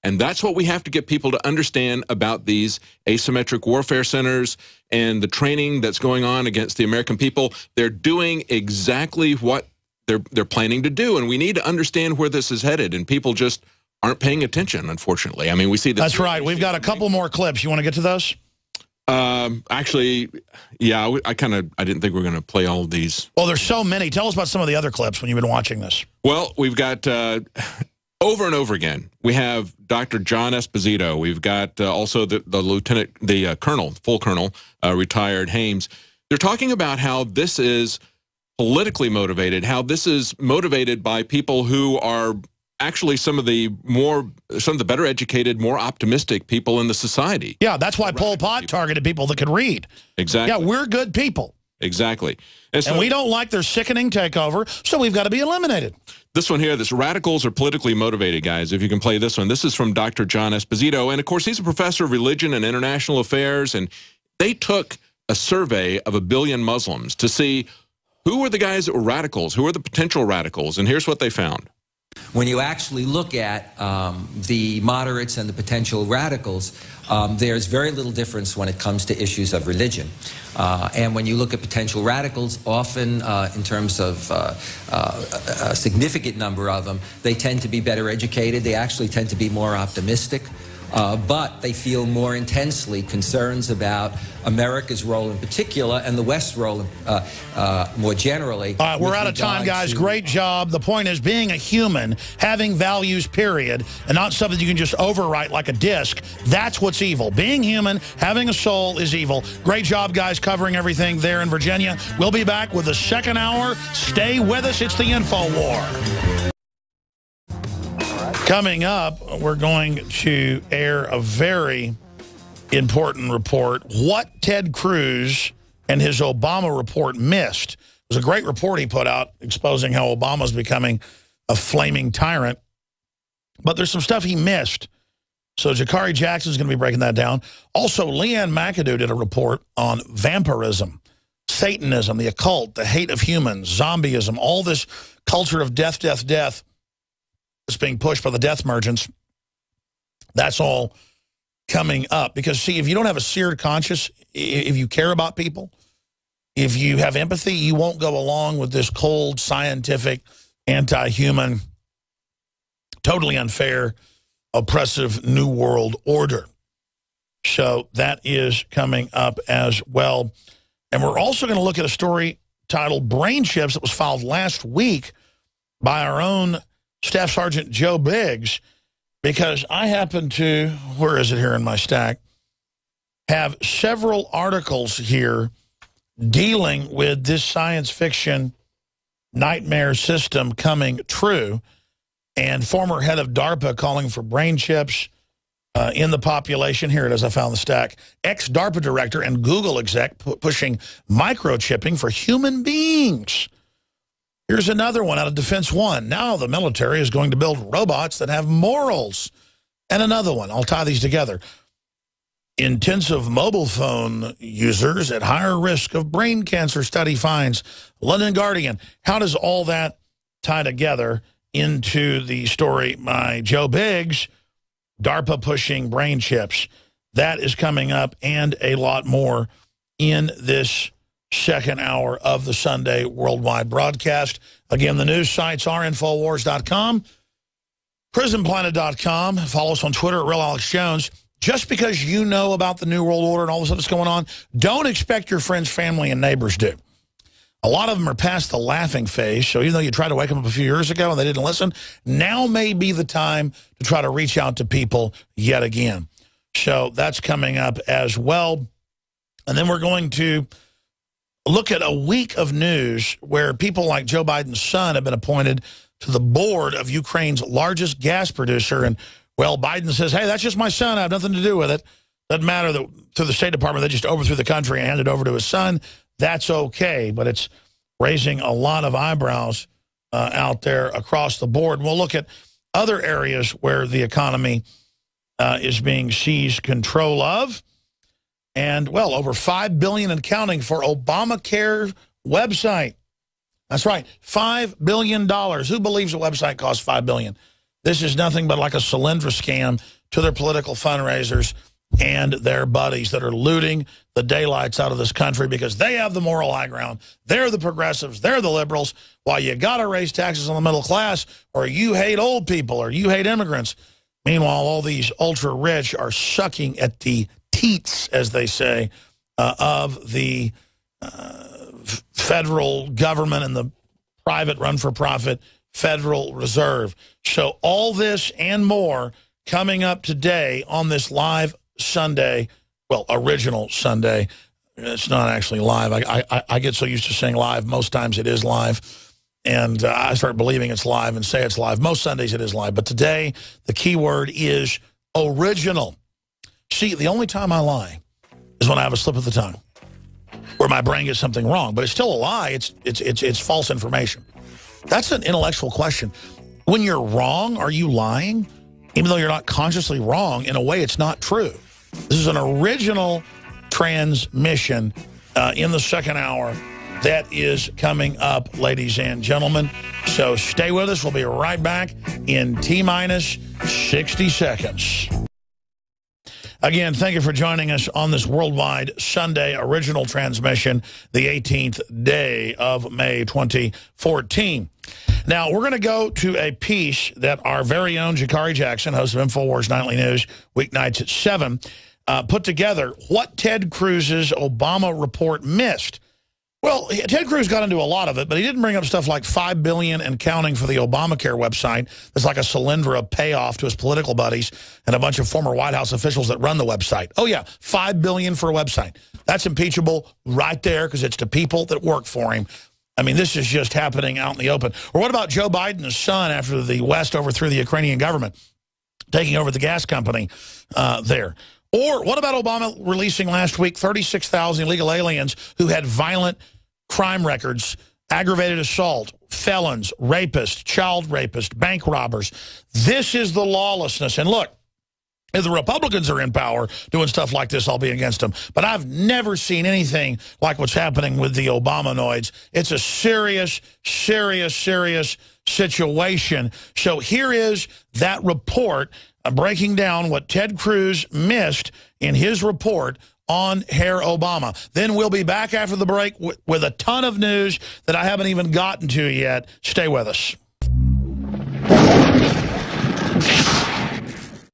And that's what we have to get people to understand about these asymmetric warfare centers and the training that's going on against the American people. They're doing exactly what they're planning to do, and we need to understand where this is headed, and people just aren't paying attention, unfortunately. I mean, we see this. That's right. We've got a couple more clips. You want to get to those? Actually, yeah, I didn't think we were going to play all of these. Well, there's so many. Tell us about some of the other clips when you've been watching this. Well, we've got... over and over again, we have Dr. John Esposito. We've got also the lieutenant, the colonel, full colonel, retired Hames. They're talking about how this is politically motivated, how this is motivated by people who are actually some of the better educated, more optimistic people in the society. Yeah, that's why Pol Pot targeted people that could read. Exactly. Yeah, we're good people. Exactly. And we don't like their sickening takeover, so we've got to be eliminated. This one here, this radicals are politically motivated, guys. If you can play this one. This is from Dr. John Esposito. And, of course, he's a professor of religion and international affairs. And they took a survey of 1 billion Muslims to see who were the guys that were radicals, who were the potential radicals. And here's what they found. When you actually look at the moderates and the potential radicals, there's very little difference when it comes to issues of religion. And when you look at potential radicals, often in terms of a significant number of them, they tend to be better educated. They actually tend to be more optimistic. but they feel more intensely concerns about America's role in particular and the West's role more generally. All right, we're out of time, guys. Great job. The point is being a human, having values, period, and not something you can just overwrite like a disc. That's what's evil. Being human, having a soul is evil. Great job, guys, covering everything there in Virginia. We'll be back with the second hour. Stay with us. It's the Info War. Coming up, we're going to air a very important report. What Ted Cruz and his Obama report missed. It was a great report he put out exposing how Obama's becoming a flaming tyrant. But there's some stuff he missed. So Jakari Jackson's going to be breaking that down. Also, Leanne McAdoo did a report on vampirism, Satanism, the occult, the hate of humans, zombieism, all this culture of death, death, death that's being pushed by the death merchants. That's all coming up. Because, see, if you don't have a seared conscience, if you care about people, if you have empathy, you won't go along with this cold, scientific, anti-human, totally unfair, oppressive New World Order. So that is coming up as well. And we're also going to look at a story titled Brain Chips that was filed last week by our own Staff Sergeant Joe Biggs, because I happen to, where is it here in my stack, have several articles here dealing with this science fiction nightmare system coming true, and former head of DARPA calling for brain chips in the population. Here it is, I found the stack. Ex-DARPA director and Google exec pushing microchipping for human beings. Here's another one out of Defense One. Now the military is going to build robots that have morals. And another one, I'll tie these together. Intensive mobile phone users at higher risk of brain cancer, study finds. London Guardian. How does all that tie together into the story by Joe Biggs, DARPA pushing brain chips? That is coming up, and a lot more in this second hour of the Sunday Worldwide broadcast. Again, the news sites are Infowars.com, PrisonPlanet.com. Follow us on Twitter at RealAlexJones. Just because you know about the New World Order and all the stuff that's going on, don't expect your friends, family, and neighbors do. A lot of them are past the laughing phase, so even though you tried to wake them up a few years ago and they didn't listen, now may be the time to try to reach out to people yet again. So that's coming up as well. And then we're going to look at a week of news where people like Joe Biden's son have been appointed to the board of Ukraine's largest gas producer. And, well, Biden says, hey, that's just my son. I have nothing to do with it. Doesn't matter that through the State Department, they just overthrew the country and handed it over to his son. That's okay, but it's raising a lot of eyebrows out there across the board. We'll look at other areas where the economy is being seized control of. And, well, over $5 billion and counting for Obamacare website. That's right, $5 billion. Who believes a website costs $5 billion? This is nothing but like a Solyndra scam to their political fundraisers and their buddies that are looting the daylights out of this country because they have the moral high ground. They're the progressives. They're the liberals. While you got to raise taxes on the middle class, or you hate old people, or you hate immigrants. Meanwhile, all these ultra-rich are sucking at the teats, as they say, of the federal government and the private run-for-profit Federal Reserve. So all this and more coming up today on this live Sunday, well, original Sunday. It's not actually live. I get so used to saying live. Most times it is live. And I start believing it's live and say it's live. Most Sundays it is live. But today, the key word is original. See, the only time I lie is when I have a slip of the tongue, where my brain gets something wrong. But it's still a lie. It's false information. That's an intellectual question. When you're wrong, are you lying? Even though you're not consciously wrong, in a way, it's not true. This is an original transmission in the second hour that is coming up, ladies and gentlemen. So stay with us. We'll be right back in T-minus 60 seconds. Again, thank you for joining us on this worldwide Sunday original transmission, the 18th day of May 2014. Now, we're going to go to a piece that our very own Jakari Jackson, host of InfoWars Nightly News, weeknights at 7, put together what Ted Cruz's Obama report missed. Well, Ted Cruz got into a lot of it, but he didn't bring up stuff like $5 billion and counting for the Obamacare website. There's like a Solyndra payoff to his political buddies and a bunch of former White House officials that run the website. Oh, yeah, $5 billion for a website. That's impeachable right there because it's the people that work for him. I mean, this is just happening out in the open. Or what about Joe Biden's son after the West overthrew the Ukrainian government, taking over the gas company there? Or what about Obama releasing last week 36,000 illegal aliens who had violent crime records, aggravated assault, felons, rapists, child rapists, bank robbers? This is the lawlessness. And look, if the Republicans are in power doing stuff like this, I'll be against them. But I've never seen anything like what's happening with the Obamanoids. It's a serious, serious, serious situation. So here is that report breaking down what Ted Cruz missed in his report on Herr Obama. Then we'll be back after the break with a ton of news that I haven't even gotten to yet. Stay with us.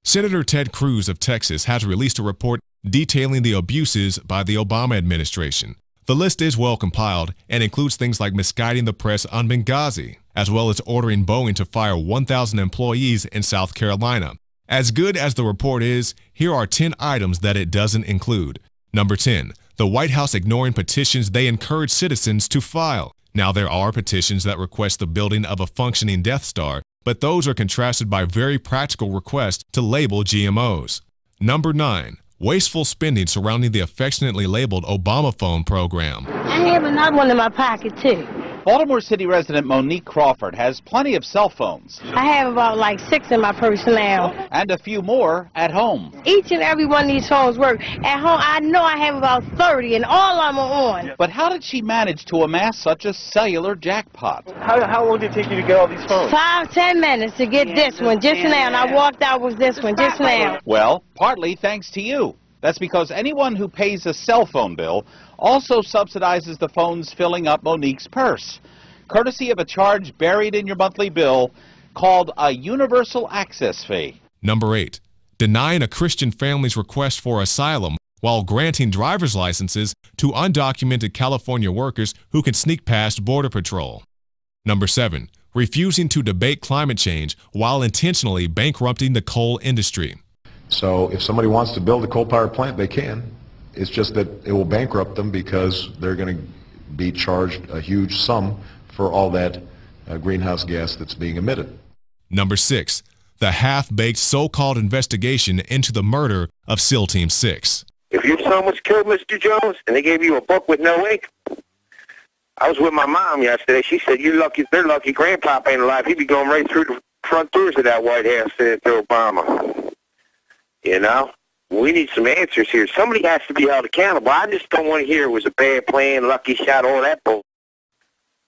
Senator Ted Cruz of Texas has released a report detailing the abuses by the Obama administration. The list is well compiled and includes things like misguiding the press on Benghazi, as well as ordering Boeing to fire 1,000 employees in South Carolina. As good as the report is, here are 10 items that it doesn't include. Number 10, the White House ignoring petitions they encourage citizens to file. Now, there are petitions that request the building of a functioning Death Star, but those are contrasted by very practical requests to label GMOs. Number 9, wasteful spending surrounding the affectionately labeled Obama phone program. I have another one in my pocket, too. Baltimore City resident Monique Crawford has plenty of cell phones. I have about like 6 in my purse now. And a few more at home. Each and every one of these phones work. At home, I know I have about 30, and all of them are on. But how did she manage to amass such a cellular jackpot? How long did it take you to get all these phones? 5-10 minutes to get this one just now, and I walked out with this one just now. Well, partly thanks to you. That's because anyone who pays a cell phone bill also subsidizes the phones filling up Monique's purse, courtesy of a charge buried in your monthly bill called a universal access fee. Number 8, denying a Christian family's request for asylum while granting driver's licenses to undocumented California workers who can sneak past Border Patrol. Number 7, refusing to debate climate change while intentionally bankrupting the coal industry. So if somebody wants to build a coal power plant, they can. It's just that it will bankrupt them because they're going to be charged a huge sum for all that greenhouse gas that's being emitted. Number 6, the half-baked so-called investigation into the murder of SEAL Team 6. If your son was killed, Mr. Jones, and they gave you a book with no ink, I was with my mom yesterday. She said, "You're lucky. They're lucky. Grandpapa ain't alive. He'd be going right through the front doors of that White House to Obama." You know, we need some answers here. Somebody has to be held accountable. I just don't want to hear it was a bad plan, lucky shot, all that bull.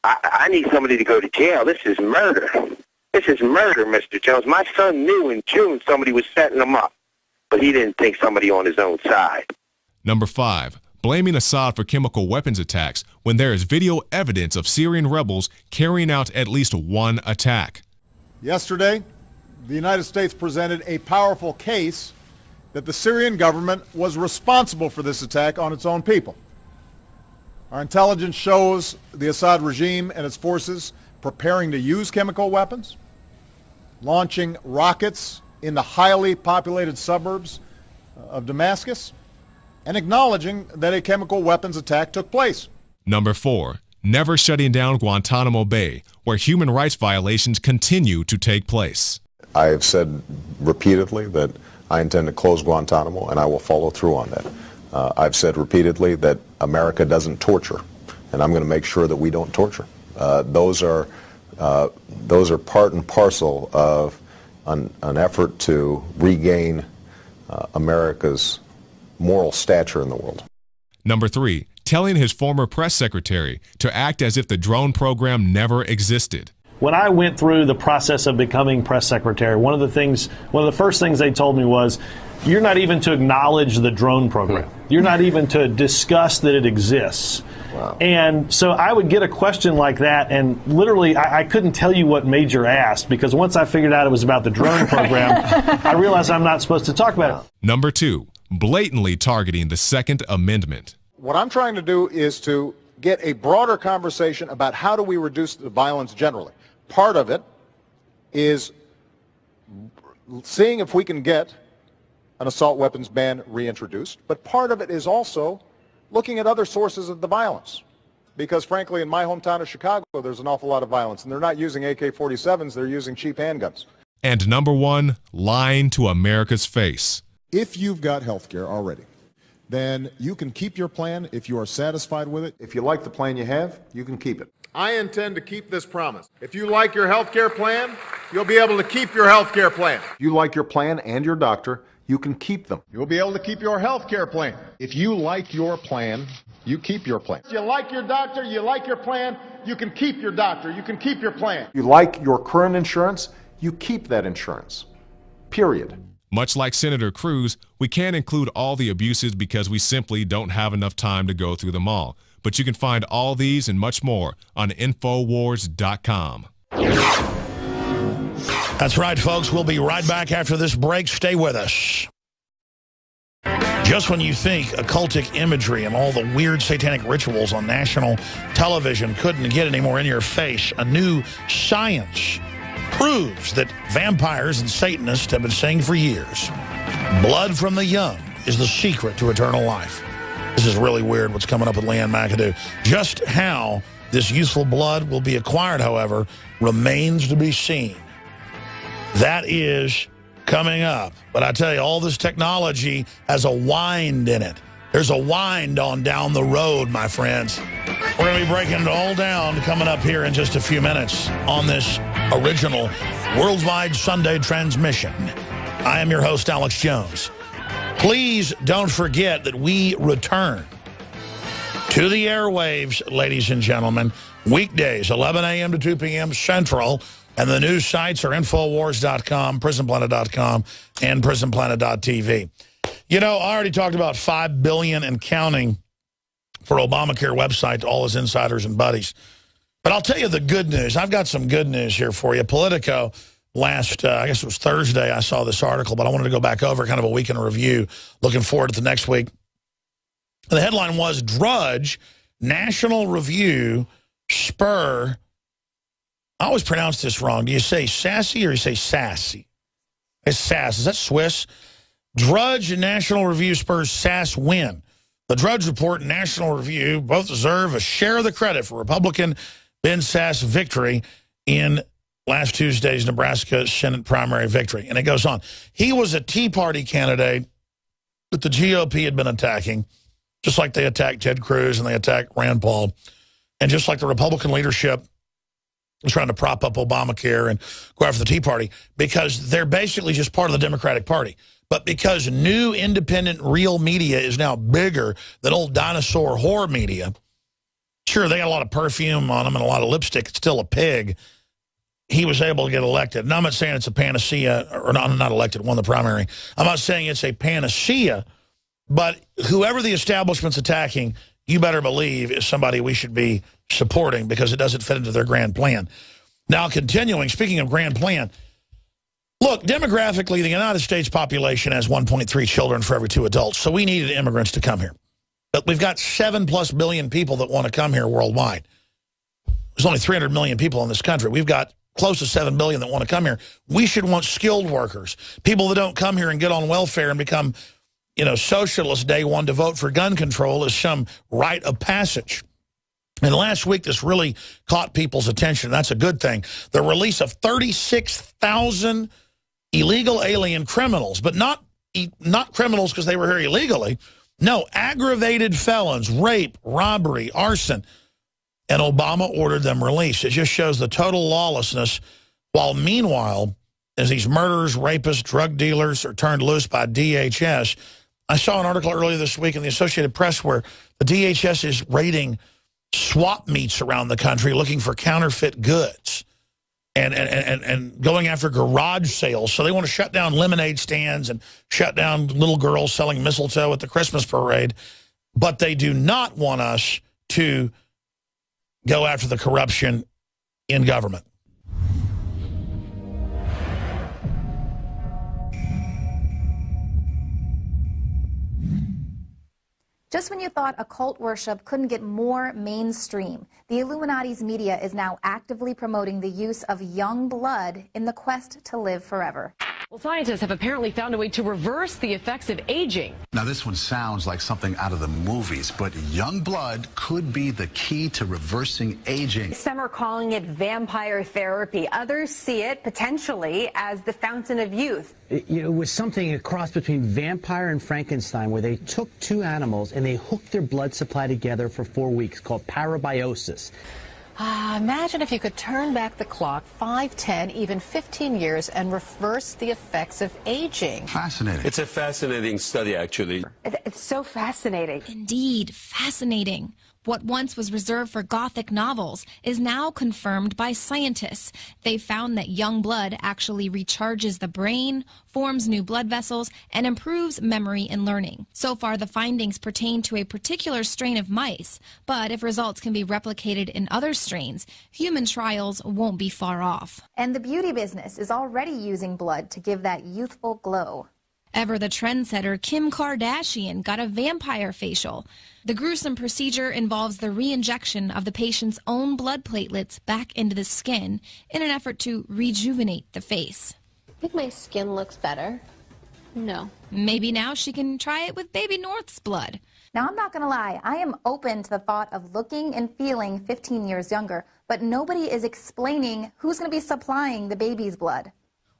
I need somebody to go to jail. This is murder. This is murder, Mr. Jones. My son knew in June somebody was setting him up, but he didn't think somebody on his own side. Number 5, blaming Assad for chemical weapons attacks when there is video evidence of Syrian rebels carrying out at least one attack. Yesterday, the United States presented a powerful case that the Syrian government was responsible for this attack on its own people. Our intelligence shows the Assad regime and its forces preparing to use chemical weapons, launching rockets in the highly populated suburbs of Damascus, and acknowledging that a chemical weapons attack took place. Number 4, never shutting down Guantanamo Bay, where human rights violations continue to take place. I have said repeatedly that I intend to close Guantanamo, and I will follow through on that. I've said repeatedly that America doesn't torture, and I'm going to make sure that we don't torture. Those are part and parcel of an effort to regain America's moral stature in the world. Number 3, telling his former press secretary to act as if the drone program never existed. When I went through the process of becoming press secretary, one of the first things they told me was, you're not even to acknowledge the drone program. You're not even to discuss that it exists. Wow. And so I would get a question like that, and literally I couldn't tell you what Major asked, because once I figured out it was about the drone program, I realized I'm not supposed to talk about it. Number 2, blatantly targeting the Second Amendment. What I'm trying to do is to get a broader conversation about how do we reduce the violence generally. Part of it is seeing if we can get an assault weapons ban reintroduced, but part of it is also looking at other sources of the violence. Because frankly, in my hometown of Chicago, there's an awful lot of violence, and they're not using AK-47s, they're using cheap handguns. And number 1, lying to America's face. If you've got health care already, then you can keep your plan if you are satisfied with it. If you like the plan you have, you can keep it. I intend to keep this promise. If you like your health care plan, you'll be able to keep your health care plan. If you like your plan and your doctor, you can keep them. You'll be able to keep your health care plan. If you like your plan, you keep your plan. If you like your doctor, you like your plan, you can keep your doctor, you can keep your plan. You like your current insurance, you keep that insurance. Period. Much like Senator Cruz, we can't include all the abuses because we simply don't have enough time to go through them all. But you can find all these and much more on Infowars.com. That's right, folks. We'll be right back after this break. Stay with us. Just when you think occultic imagery and all the weird satanic rituals on national television couldn't get any more in your face, a new science proves that vampires and Satanists have been saying for years, blood from the young is the secret to eternal life. This is really weird what's coming up with Leanne McAdoo. Just how this youthful blood will be acquired, however, remains to be seen. That is coming up. But I tell you, all this technology has a wind in it. There's a wind on down the road, my friends. We're going to be breaking it all down coming up here in just a few minutes on this original worldwide Sunday transmission. I am your host, Alex Jones. Please don't forget that we return to the airwaves, ladies and gentlemen, weekdays, 11 a.m. to 2 p.m. Central, and the news sites are Infowars.com, PrisonPlanet.com, and PrisonPlanet.tv. You know, I already talked about $5 billion and counting for Obamacare website to all his insiders and buddies. But I'll tell you the good news. I've got some good news here for you. Politico, last, I guess it was Thursday, I saw this article, but I wanted to go back over kind of a week in review, looking forward to the next week. The headline was, Drudge, National Review, spur, I always pronounce this wrong. Do you say sassy or you say sassy? It's sass. Is that Swiss? Drudge and National Review spurs Sass win. The Drudge Report and National Review both deserve a share of the credit for Republican Ben Sass' victory in last Tuesday's Nebraska Senate primary victory. And it goes on. He was a Tea Party candidate that the GOP had been attacking, just like they attacked Ted Cruz and they attacked Rand Paul, and just like the Republican leadership was trying to prop up Obamacare and go after the Tea Party, because they're basically just part of the Democratic Party. But because new, independent, real media is now bigger than old dinosaur whore media, sure, they got a lot of perfume on them and a lot of lipstick. It's still a pig. He was able to get elected. And I'm not saying it's a panacea, or not elected, won the primary. I'm not saying it's a panacea, but whoever the establishment's attacking, you better believe is somebody we should be supporting, because it doesn't fit into their grand plan. Now, continuing, speaking of grand plan, look, demographically, the United States population has 1.3 children for every 2 adults, so we needed immigrants to come here. But we've got 7+ billion people that want to come here worldwide. There's only 300 million people in this country. We've got close to 7 billion that want to come here. We should want skilled workers, people that don't come here and get on welfare and become, you know, socialists day one to vote for gun control as some rite of passage. And last week, this really caught people's attention. That's a good thing. The release of 36,000 illegal alien criminals, but not criminals because they were here illegally. No, aggravated felons, rape, robbery, arson. And Obama ordered them released. It just shows the total lawlessness, while meanwhile, as these murderers, rapists, drug dealers are turned loose by DHS. I saw an article earlier this week in the Associated Press where the DHS is raiding swap meets around the country looking for counterfeit goods and going after garage sales. So they want to shut down lemonade stands and shut down little girls selling mistletoe at the Christmas parade. But they do not want us to go after the corruption in government. Just when you thought occult worship couldn't get more mainstream, the Illuminati's media is now actively promoting the use of young blood in the quest to live forever. Well, scientists have apparently found a way to reverse the effects of aging. Now, this one sounds like something out of the movies, but young blood could be the key to reversing aging. Some are calling it vampire therapy. Others see it potentially as the fountain of youth. It was something a cross between vampire and Frankenstein, where they took two animals and they hooked their blood supply together for 4 weeks, called parabiosis. Imagine if you could turn back the clock 5, 10, even 15 years and reverse the effects of aging. Fascinating. It's a fascinating study, actually. It's so fascinating. Indeed, fascinating. What once was reserved for Gothic novels is now confirmed by scientists. They found that young blood actually recharges the brain, forms new blood vessels, and improves memory and learning. So far, the findings pertain to a particular strain of mice, but if results can be replicated in other strains, human trials won't be far off. And the beauty business is already using blood to give that youthful glow. Ever the trendsetter Kim Kardashian got a vampire facial. The gruesome procedure involves the re-injection of the patient's own blood platelets back into the skin in an effort to rejuvenate the face. I think my skin looks better. No. Maybe now she can try it with baby North's blood. Now, I'm not going to lie, I am open to the thought of looking and feeling 15 years younger, but nobody is explaining who's going to be supplying the baby's blood.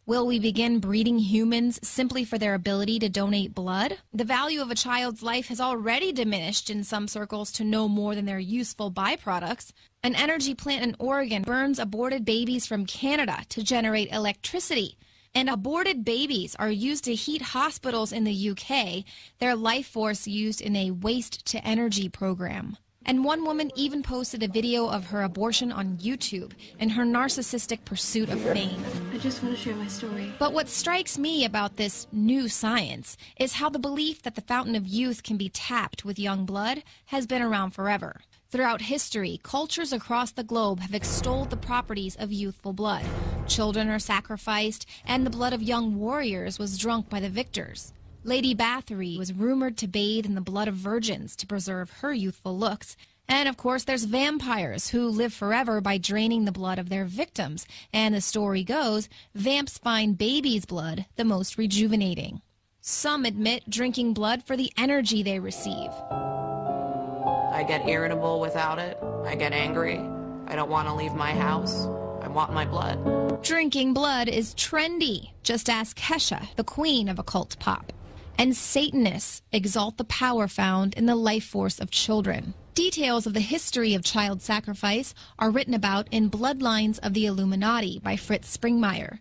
Will we begin breeding humans simply for their ability to donate blood? The value of a child's life has already diminished in some circles to no more than their useful byproducts. An energy plant in Oregon burns aborted babies from Canada to generate electricity. And aborted babies are used to heat hospitals in the UK, their life force used in a waste-to-energy program. And one woman even posted a video of her abortion on YouTube in her narcissistic pursuit of fame. I just want to share my story. But what strikes me about this new science is how the belief that the fountain of youth can be tapped with young blood has been around forever. Throughout history, cultures across the globe have extolled the properties of youthful blood. Children are sacrificed, and the blood of young warriors was drunk by the victors. Lady Bathory was rumored to bathe in the blood of virgins to preserve her youthful looks. And of course, there's vampires who live forever by draining the blood of their victims. And the story goes, vamps find babies' blood the most rejuvenating. Some admit drinking blood for the energy they receive. I get irritable without it. I get angry. I don't want to leave my house. I want my blood. Drinking blood is trendy. Just ask Kesha, the queen of occult pop. And Satanists exalt the power found in the life force of children. Details of the history of child sacrifice are written about in Bloodlines of the Illuminati by Fritz Springmeier.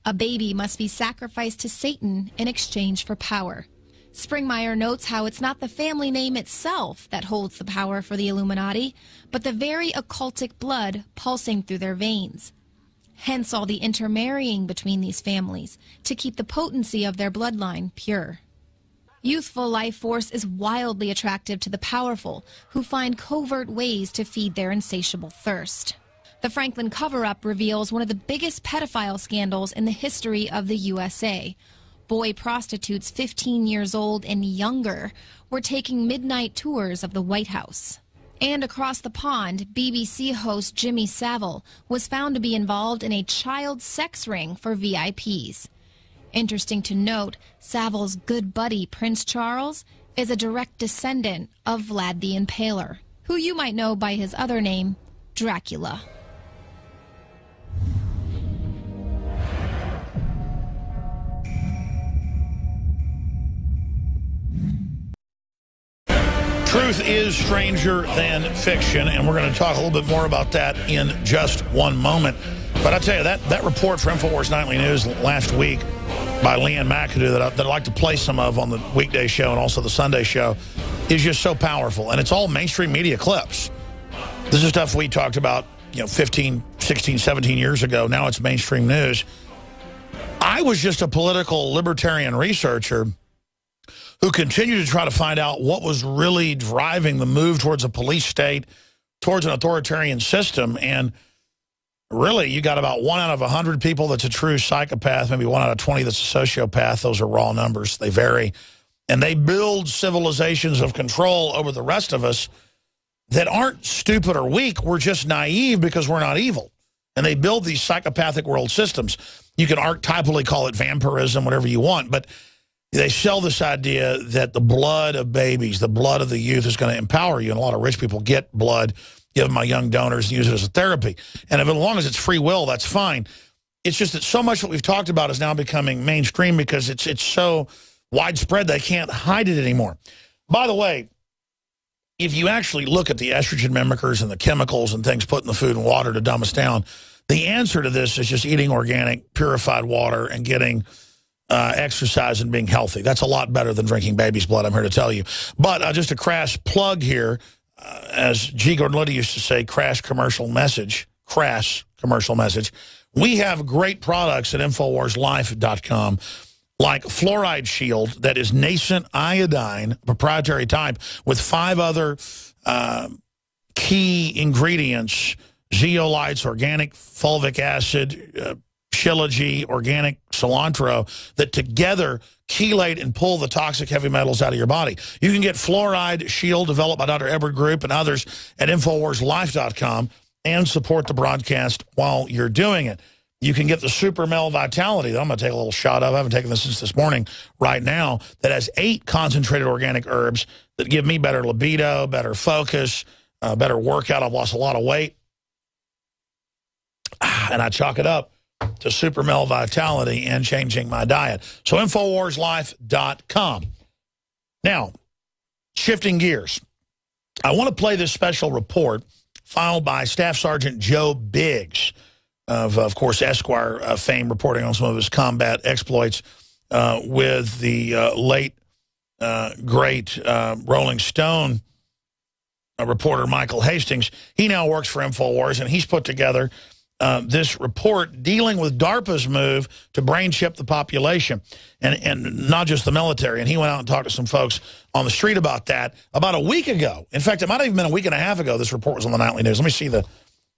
A baby must be sacrificed to Satan in exchange for power. Springmeier notes how it's not the family name itself that holds the power for the Illuminati, but the very occultic blood pulsing through their veins. Hence all the intermarrying between these families to keep the potency of their bloodline pure. Youthful life force is wildly attractive to the powerful, who find covert ways to feed their insatiable thirst. The Franklin cover-up reveals one of the biggest pedophile scandals in the history of the USA. Boy prostitutes 15 years old and younger were taking midnight tours of the White House. And across the pond, BBC host Jimmy Savile was found to be involved in a child sex ring for VIPs. Interesting to note, Savile's good buddy, Prince Charles, is a direct descendant of Vlad the Impaler, who you might know by his other name, Dracula. Truth is stranger than fiction, and we're going to talk a little bit more about that in just one moment. But I tell you, that report for InfoWars Nightly News last week by Leanne McAdoo that I'd like to play some of on the weekday show and also the Sunday show is just so powerful. And it's all mainstream media clips. This is stuff we talked about, 15, 16, 17 years ago. Now it's mainstream news. I was just a political libertarian researcher who continue to try to find out what was really driving the move towards a police state, towards an authoritarian system. And really, you got about 1 out of 100 people that's a true psychopath, maybe 1 out of 20 that's a sociopath. Those are raw numbers. They vary. And they build civilizations of control over the rest of us that aren't stupid or weak. We're just naive because we're not evil. And they build these psychopathic world systems. You can archetypally call it vampirism, whatever you want, but they sell this idea that the blood of babies, the blood of the youth is going to empower you. And a lot of rich people get blood, give them my young donors, and use it as a therapy. And as long as it's free will, that's fine. It's just that so much what we've talked about is now becoming mainstream because it's so widespread they can't hide it anymore. By the way, if you actually look at the estrogen mimickers and the chemicals and things put in the food and water to dumb us down, the answer to this is just eating organic, purified water and getting exercise and being healthy. That's a lot better than drinking baby's blood, I'm here to tell you. But just a crass plug here, as G. Gordon Liddy used to say, crass commercial message. We have great products at InfoWarsLife.com, like Fluoride Shield, that is nascent iodine, proprietary type, with 5 other key ingredients: zeolites, organic fulvic acid, shilajit, organic cilantro, that together chelate and pull the toxic heavy metals out of your body. You can get Fluoride Shield, developed by Dr. Edward Group and others, at InfoWarsLife.com and support the broadcast while you're doing it. You can get the Super Male Vitality that I'm going to take a little shot of. I haven't taken this since this morning right now, that has 8 concentrated organic herbs that give me better libido, better focus, better workout. I've lost a lot of weight. And I chalk it up to Super Male Vitality and changing my diet. So InfoWarsLife.com. Now, shifting gears, I want to play this special report filed by Staff Sergeant Joe Biggs of course, Esquire fame, reporting on some of his combat exploits with the late, great Rolling Stone reporter Michael Hastings. He now works for InfoWars, and he's put together this report dealing with DARPA's move to brain chip the population, and not just the military. And he went out and talked to some folks on the street about that about a week ago. In fact, it might have even been a week and a half ago this report was on the Nightly News. Let me see the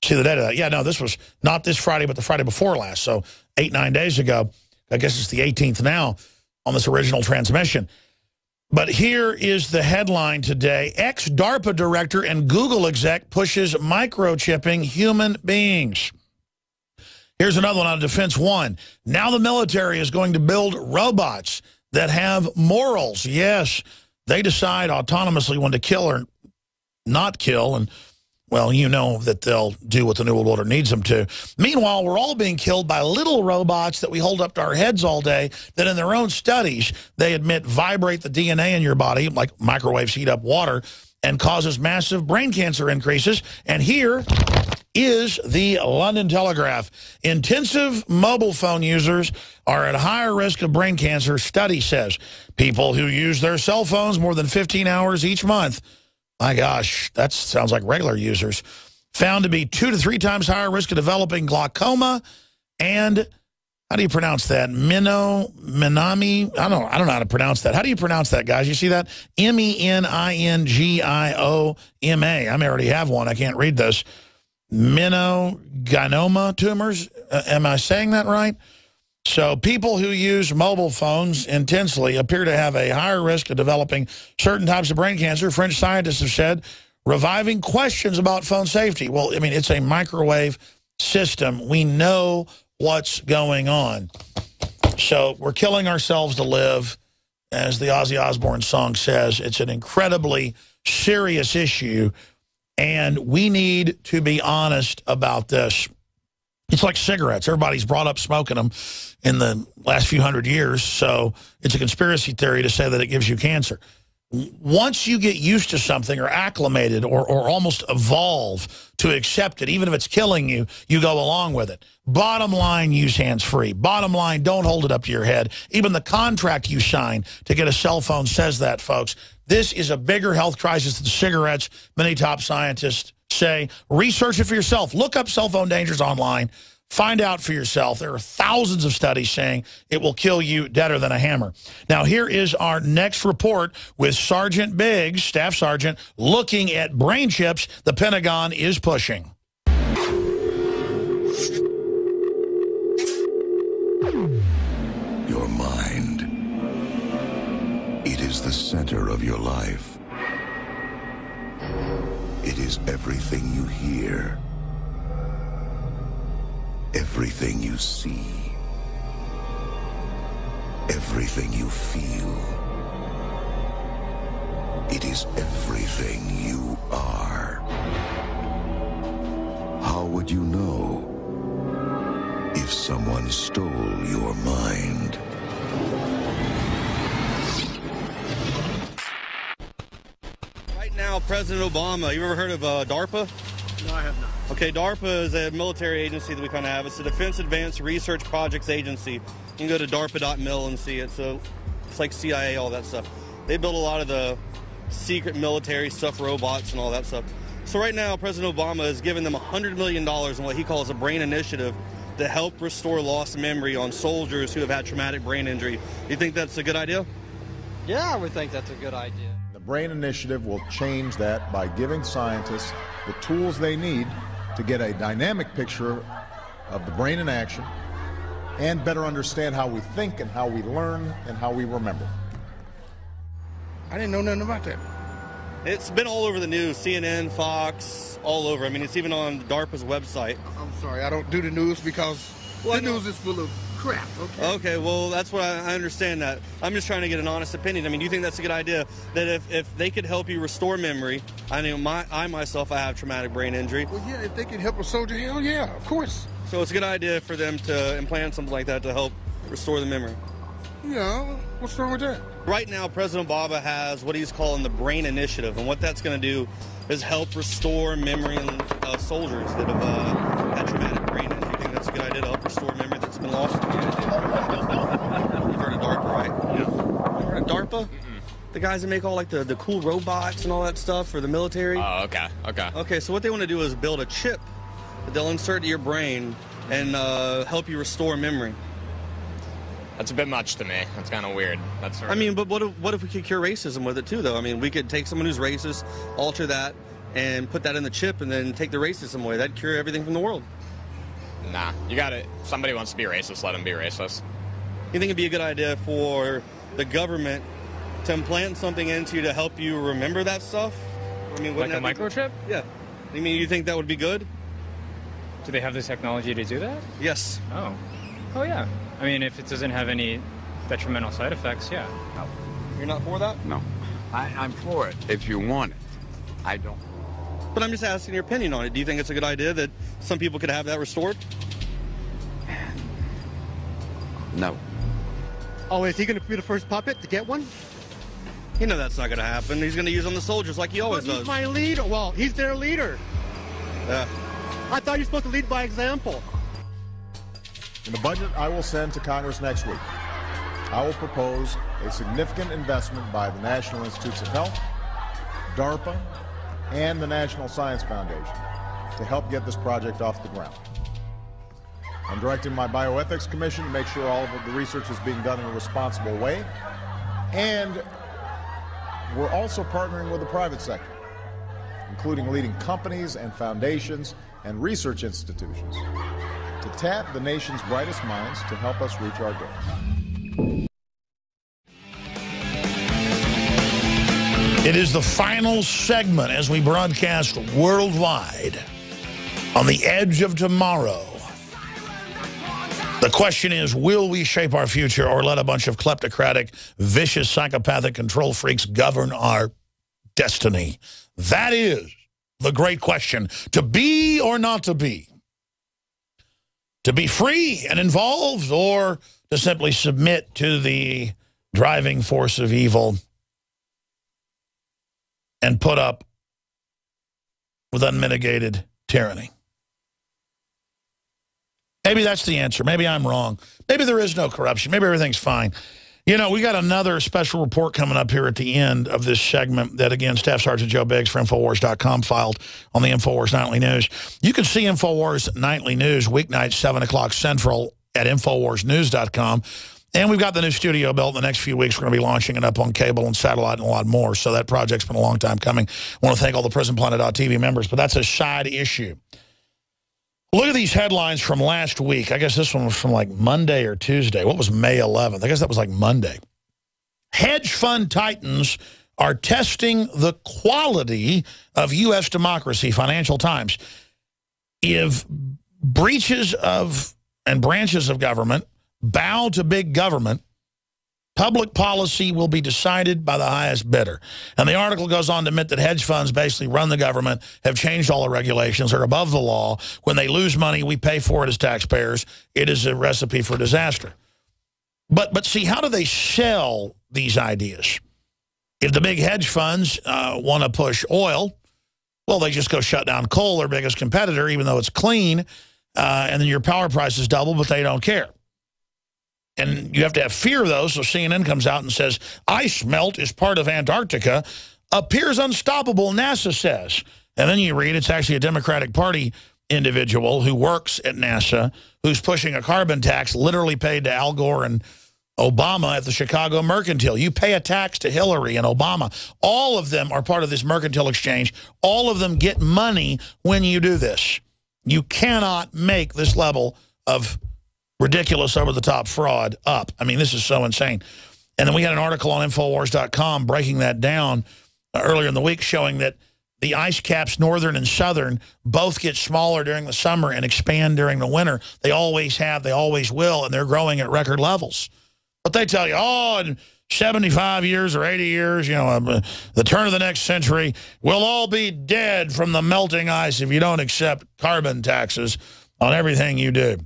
date of that. Yeah, no, this was not this Friday, but the Friday before last, so 8-9 days ago. I guess it's the 18th now on this original transmission. But here is the headline today. Ex-DARPA director and Google exec pushes microchipping human beings. Here's another one on Defense One. Now the military is going to build robots that have morals. Yes, they decide autonomously when to kill or not kill, and well, you know that they'll do what the New World Order needs them to. Meanwhile, we're all being killed by little robots that we hold up to our heads all day that in their own studies, they admit vibrate the DNA in your body, like microwaves heat up water, and causes massive brain cancer increases. And here is the London Telegraph. Intensive mobile phone users are at higher risk of brain cancer, study says. People who use their cell phones more than 15 hours each month, my gosh, that sounds like regular users, found to be 2 to 3 times higher risk of developing glaucoma and, how do you pronounce that? Minami? I don't know how to pronounce that. How do you pronounce that, guys? You see that? M-E-N-I-N-G-I-O-M-A. I may already have one. I can't read this. Meningioma tumors. Am I saying that right? So people who use mobile phones intensely appear to have a higher risk of developing certain types of brain cancer. French scientists have said, reviving questions about phone safety. Well, I mean, it's a microwave system. We know what's going on. So we're killing ourselves to live. As the Ozzy Osbourne song says, it's an incredibly serious issue, and we need to be honest about this. It's like cigarettes. Everybody's brought up smoking them in the last few hundred years, so it's a conspiracy theory to say that it gives you cancer. Once you get used to something or acclimated or almost evolve to accept it, even if it's killing you, you go along with it. Bottom line, use hands-free. Bottom line, don't hold it up to your head. Even the contract you sign to get a cell phone says that, folks. This is a bigger health crisis than cigarettes, many top scientists say. Research it for yourself. Look up cell phone dangers online. Find out for yourself. There are thousands of studies saying it will kill you deader than a hammer. Now, here is our next report with Sergeant Biggs, Staff Sergeant, looking at brain chips the Pentagon is pushing. Your mind. It is the center of your life. It is everything you hear. Everything you see. Everything you feel. It is everything you are. How would you know if someone stole your mind? Right now, President Obama, you ever heard of DARPA? No, I have not. Okay, DARPA is a military agency that we kind of have. It's the Defense Advanced Research Projects Agency. You can go to DARPA.mil and see it. So it's like CIA, all that stuff. They build a lot of the secret military stuff, robots and all that stuff. So right now, President Obama has given them $100 million in what he calls a brain initiative to help restore lost memory on soldiers who have had traumatic brain injury. Do you think that's a good idea? Yeah, I would think that's a good idea. The Brain Initiative will change that by giving scientists the tools they need to get a dynamic picture of the brain in action and better understand how we think and how we learn and how we remember. I didn't know nothing about that. It's been all over the news, CNN, Fox, all over. I mean, it's even on DARPA's website. I'm sorry, I don't do the news because the news is full of crap, okay? Okay, well, that's what I understand that. I'm just trying to get an honest opinion. I mean, do you think that's a good idea? That if they could help you restore memory, I know I myself have traumatic brain injury. Well, yeah, if they could help a soldier, hell yeah, of course. So it's a good idea for them to implant something like that to help restore the memory. Yeah, what's wrong with that? Right now, President Obama has what he's calling the Brain Initiative, and what that's going to do is help restore memory in soldiers that have had traumatic brain injury. You think that's a good idea to help restore memory that's been lost? You've heard of DARPA, right? Yeah. You heard of DARPA? The guys that make all like the cool robots and all that stuff for the military? Oh, okay, okay. Okay, so what they want to do is build a chip that they'll insert into your brain and help you restore memory. That's a bit much to me. That's kind of weird. That's I mean, but what if we could cure racism with it too, though? I mean, we could take someone who's racist, alter that, and put that in the chip, and then take the racism away. That'd cure everything from the world. Nah, you got it. If somebody wants to be racist, let them be racist. You think it'd be a good idea for the government to implant something into you to help you remember that stuff? I mean, like a microchip? Yeah. I mean, you think that would be good? Do they have the technology to do that? Yes. Oh. Oh, yeah. I mean, if it doesn't have any detrimental side effects, yeah. No. You're not for that? No. I'm for it if you want it. I don't. But I'm just asking your opinion on it. Do you think it's a good idea that some people could have that restored? No. Oh, is he going to be the first puppet to get one? You know that's not going to happen. He's going to use on the soldiers like he always does. He's my leader. Well, he's their leader. Yeah. I thought you were supposed to lead by example. In the budget I will send to Congress next week, I will propose a significant investment by the National Institutes of Health, DARPA, and the National Science Foundation to help get this project off the ground. I'm directing my Bioethics Commission to make sure all of the research is being done in a responsible way, and we're also partnering with the private sector, including leading companies and foundations and research institutions, to tap the nation's brightest minds to help us reach our goals. It is the final segment as we broadcast worldwide on the edge of tomorrow. The question is, will we shape our future or let a bunch of kleptocratic, vicious, psychopathic control freaks govern our destiny? That is the great question. To be or not to be? To be free and involved, or to simply submit to the driving force of evil and put up with unmitigated tyranny? Maybe that's the answer. Maybe I'm wrong. Maybe there is no corruption. Maybe everything's fine. You know, we got another special report coming up here at the end of this segment that, again, Staff Sergeant Joe Biggs for Infowars.com filed on the Infowars Nightly News. You can see Infowars Nightly News weeknights, 7 o'clock Central at InfoWarsNews.com. And we've got the new studio built. In the next few weeks, we're going to be launching it up on cable and satellite and a lot more. So that project's been a long time coming. I want to thank all the PrisonPlanet.tv members, but that's a side issue. Look at these headlines from last week. I guess this one was from like Monday or Tuesday. What was May 11th? I guess that was like Monday. Hedge fund titans are testing the quality of U.S. democracy, Financial Times. If breaches of and branches of government bow to big government, public policy will be decided by the highest bidder. And the article goes on to admit that hedge funds basically run the government, have changed all the regulations, are above the law. When they lose money, we pay for it as taxpayers. It is a recipe for disaster. But see, how do they sell these ideas? If the big hedge funds want to push oil, well, they just go shut down coal, their biggest competitor, even though it's clean, and then your power prices double, but they don't care. And you have to have fear of those, so CNN comes out and says, ice melt is part of Antarctica, appears unstoppable, NASA says. And then you read it's actually a Democratic Party individual who works at NASA who's pushing a carbon tax literally paid to Al Gore and Obama at the Chicago Mercantile. You pay a tax to Hillary and Obama. All of them are part of this mercantile exchange. All of them get money when you do this. You cannot make this level of ridiculous, over-the-top fraud up. I mean, this is so insane. And then we had an article on Infowars.com breaking that down earlier in the week, showing that the ice caps, northern and southern, both get smaller during the summer and expand during the winter. They always have, they always will, and they're growing at record levels. But they tell you, oh, in 75 years or 80 years, you know, the turn of the next century, we'll all be dead from the melting ice if you don't accept carbon taxes on everything you do.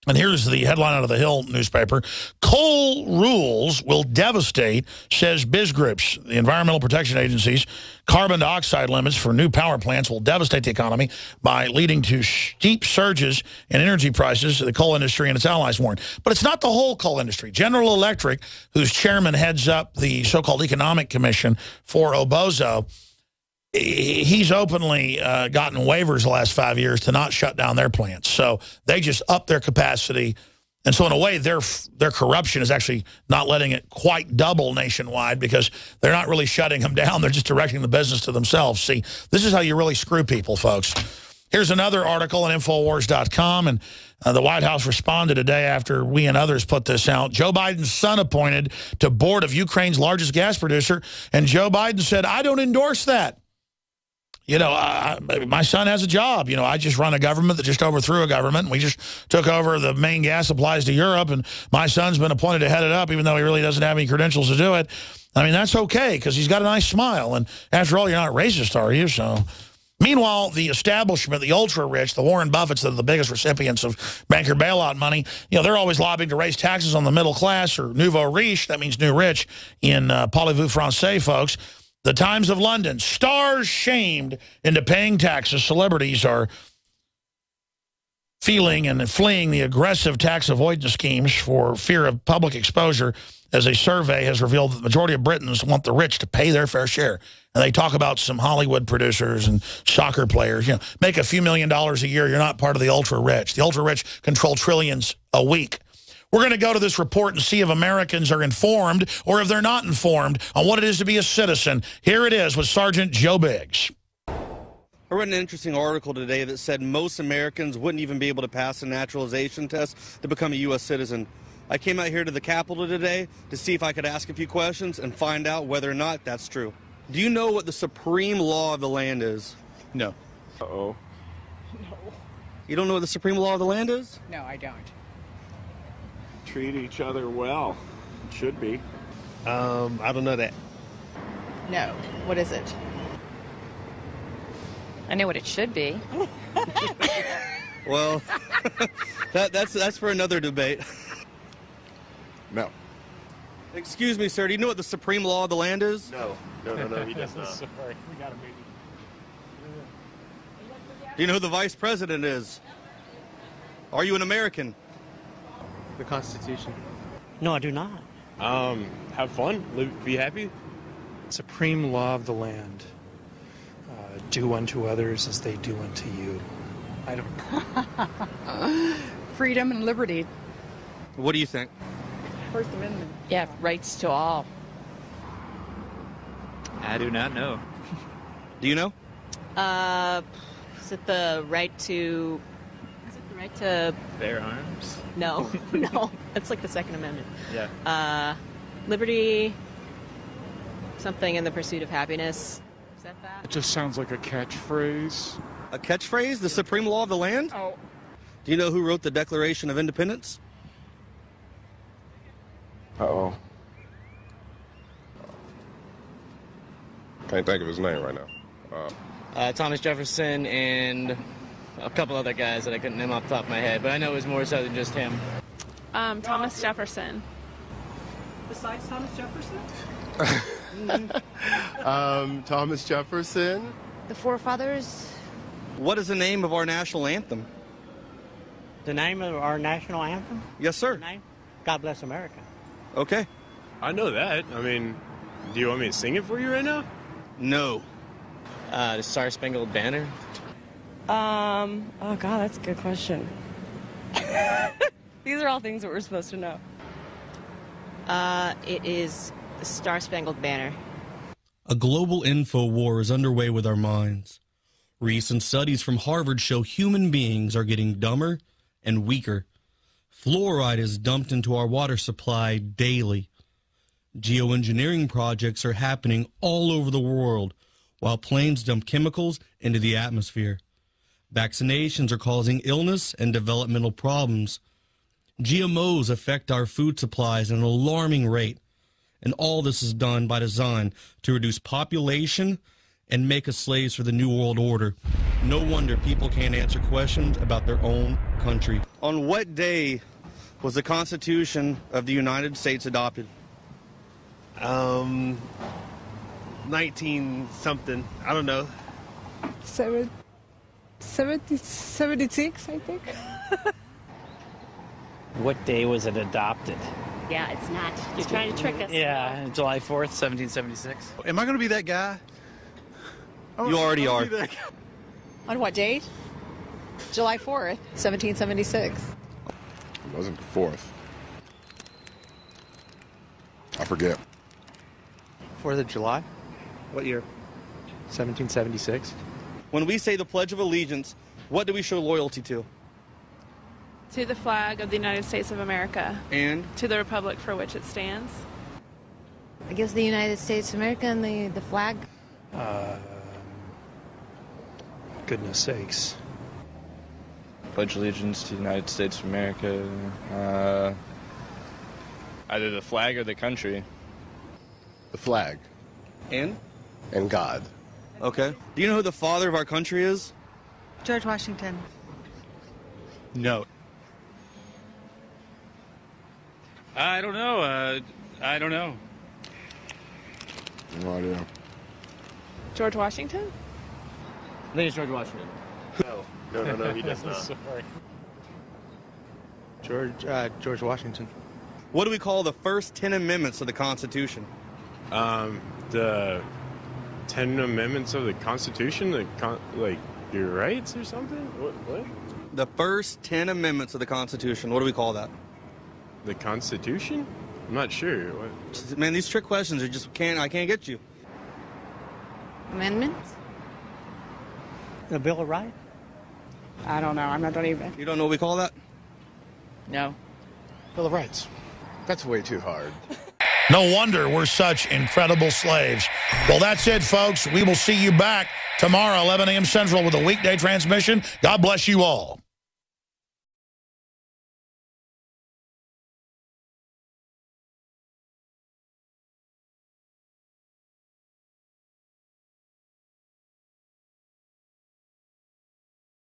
And here's the headline out of the Hill newspaper. Coal rules will devastate, says biz groups. The Environmental Protection Agency's carbon dioxide limits for new power plants will devastate the economy by leading to steep surges in energy prices, the coal industry and its allies warn. But it's not the whole coal industry. General Electric, whose chairman heads up the so-called Economic Commission for Obozo, he's openly gotten waivers the last 5 years to not shut down their plants. So they just up their capacity. And so in a way, their corruption is actually not letting it quite double nationwide because they're not really shutting them down. They're just directing the business to themselves. See, this is how you really screw people, folks. Here's another article on Infowars.com, and the White House responded a day after we and others put this out. Joe Biden's son appointed to board of Ukraine's largest gas producer, and Joe Biden said, I don't endorse that. You know, my son has a job. You know, I just run a government that just overthrew a government. We just took over the main gas supplies to Europe, and my son's been appointed to head it up, even though he really doesn't have any credentials to do it. I mean, that's okay, because he's got a nice smile. And after all, you're not racist, are you? So, meanwhile, the establishment, the ultra-rich, the Warren Buffetts that are the biggest recipients of banker bailout money, you know, they're always lobbying to raise taxes on the middle class, or nouveau riche, that means new rich, in parlez-vous français, folks. The Times of London, stars shamed into paying taxes. Celebrities are feeling and fleeing the aggressive tax avoidance schemes for fear of public exposure, as a survey has revealed that the majority of Britons want the rich to pay their fair share. And they talk about some Hollywood producers and soccer players. You know, make a few $1 million a year, you're not part of the ultra-rich. The ultra-rich control trillions a week. We're going to go to this report and see if Americans are informed or if they're not informed on what it is to be a citizen. Here it is with Sergeant Joe Biggs. I read an interesting article today that said most Americans wouldn't even be able to pass a naturalization test to become a U.S. citizen. I came out here to the Capitol today to see if I could ask a few questions and find out whether or not that's true. Do you know what the supreme law of the land is? No. Uh-oh. No. You don't know what the supreme law of the land is? No, I don't. Treat each other well. It should be. I don't know that. No. What is it? I know what it should be. Well, that's for another debate. No. Excuse me, sir. Do you know what the supreme law of the land is? No, he does not. Sorry, we got a meeting. Do you know who the vice president is? Are you an American? The Constitution. No, I do not. Have fun, live, be happy. Supreme law of the land. Do unto others as they do unto you. I don't. Freedom and liberty. What do you think? First Amendment. Yeah, rights to all. I do not know. Do you know? Is it the right to... Is it the right to... Bear arms? No, no. That's like the Second Amendment. Yeah. Liberty, something in the pursuit of happiness. Is that that? It just sounds like a catchphrase. A catchphrase? The supreme law of the land? Oh. Do you know who wrote the Declaration of Independence? Uh-oh. Can't think of his name right now. Thomas Jefferson and a couple other guys that I couldn't name off the top of my head, but I know it was more so than just him. Thomas Jefferson. Besides Thomas Jefferson? Thomas Jefferson. The forefathers. What is the name of our national anthem? The name of our national anthem? Yes, sir. The name? God Bless America. Okay. I know that. I mean, do you want me to sing it for you right now? No. The Star Spangled Banner. Oh God, that's a good question. These are all things that we're supposed to know. It is the Star Spangled Banner. A global info war is underway with our minds. Recent studies from Harvard show human beings are getting dumber and weaker. Fluoride is dumped into our water supply daily. Geoengineering projects are happening all over the world while planes dump chemicals into the atmosphere. Vaccinations are causing illness and developmental problems. GMOs affect our food supplies at an alarming rate, and all this is done by design to reduce population and make us slaves for the New World Order. No wonder people can't answer questions about their own country. On what day was the Constitution of the United States adopted? 19-something. I don't know. 76, I think. What day was it adopted? Yeah, it's not. You're trying to trick us. Yeah, July 4th, 1776. Am I going to be that guy? You already are. On what date? July 4th, 1776. It wasn't the 4th. I forget. 4th of July, What year? 1776. When we say the Pledge of Allegiance, what do we show loyalty to? To the flag of the United States of America. And? To the republic for which it stands. I guess the United States of America and the flag. Goodness sakes. Pledge allegiance to the United States of America. Either the flag or the country. The flag. And? And God. Okay. Do you know who the father of our country is? George Washington. No. I don't know. I don't know. No idea. George Washington? I think it's George Washington. No, he does not. Sorry. George Washington. What do we call the first 10 amendments of the Constitution? The 10 amendments of the Constitution? Like, your rights or something? What? The first 10 amendments of the Constitution. What do we call that? The Constitution? I'm not sure. What? Man, these trick questions are just I can't get you. Amendments? The Bill of Rights? I don't know. I'm not even. You don't know what we call that? No. Bill of Rights. That's way too hard. No wonder we're such incredible slaves. Well, that's it, folks. We will see you back tomorrow, 11 a.m. Central, with a weekday transmission. God bless you all.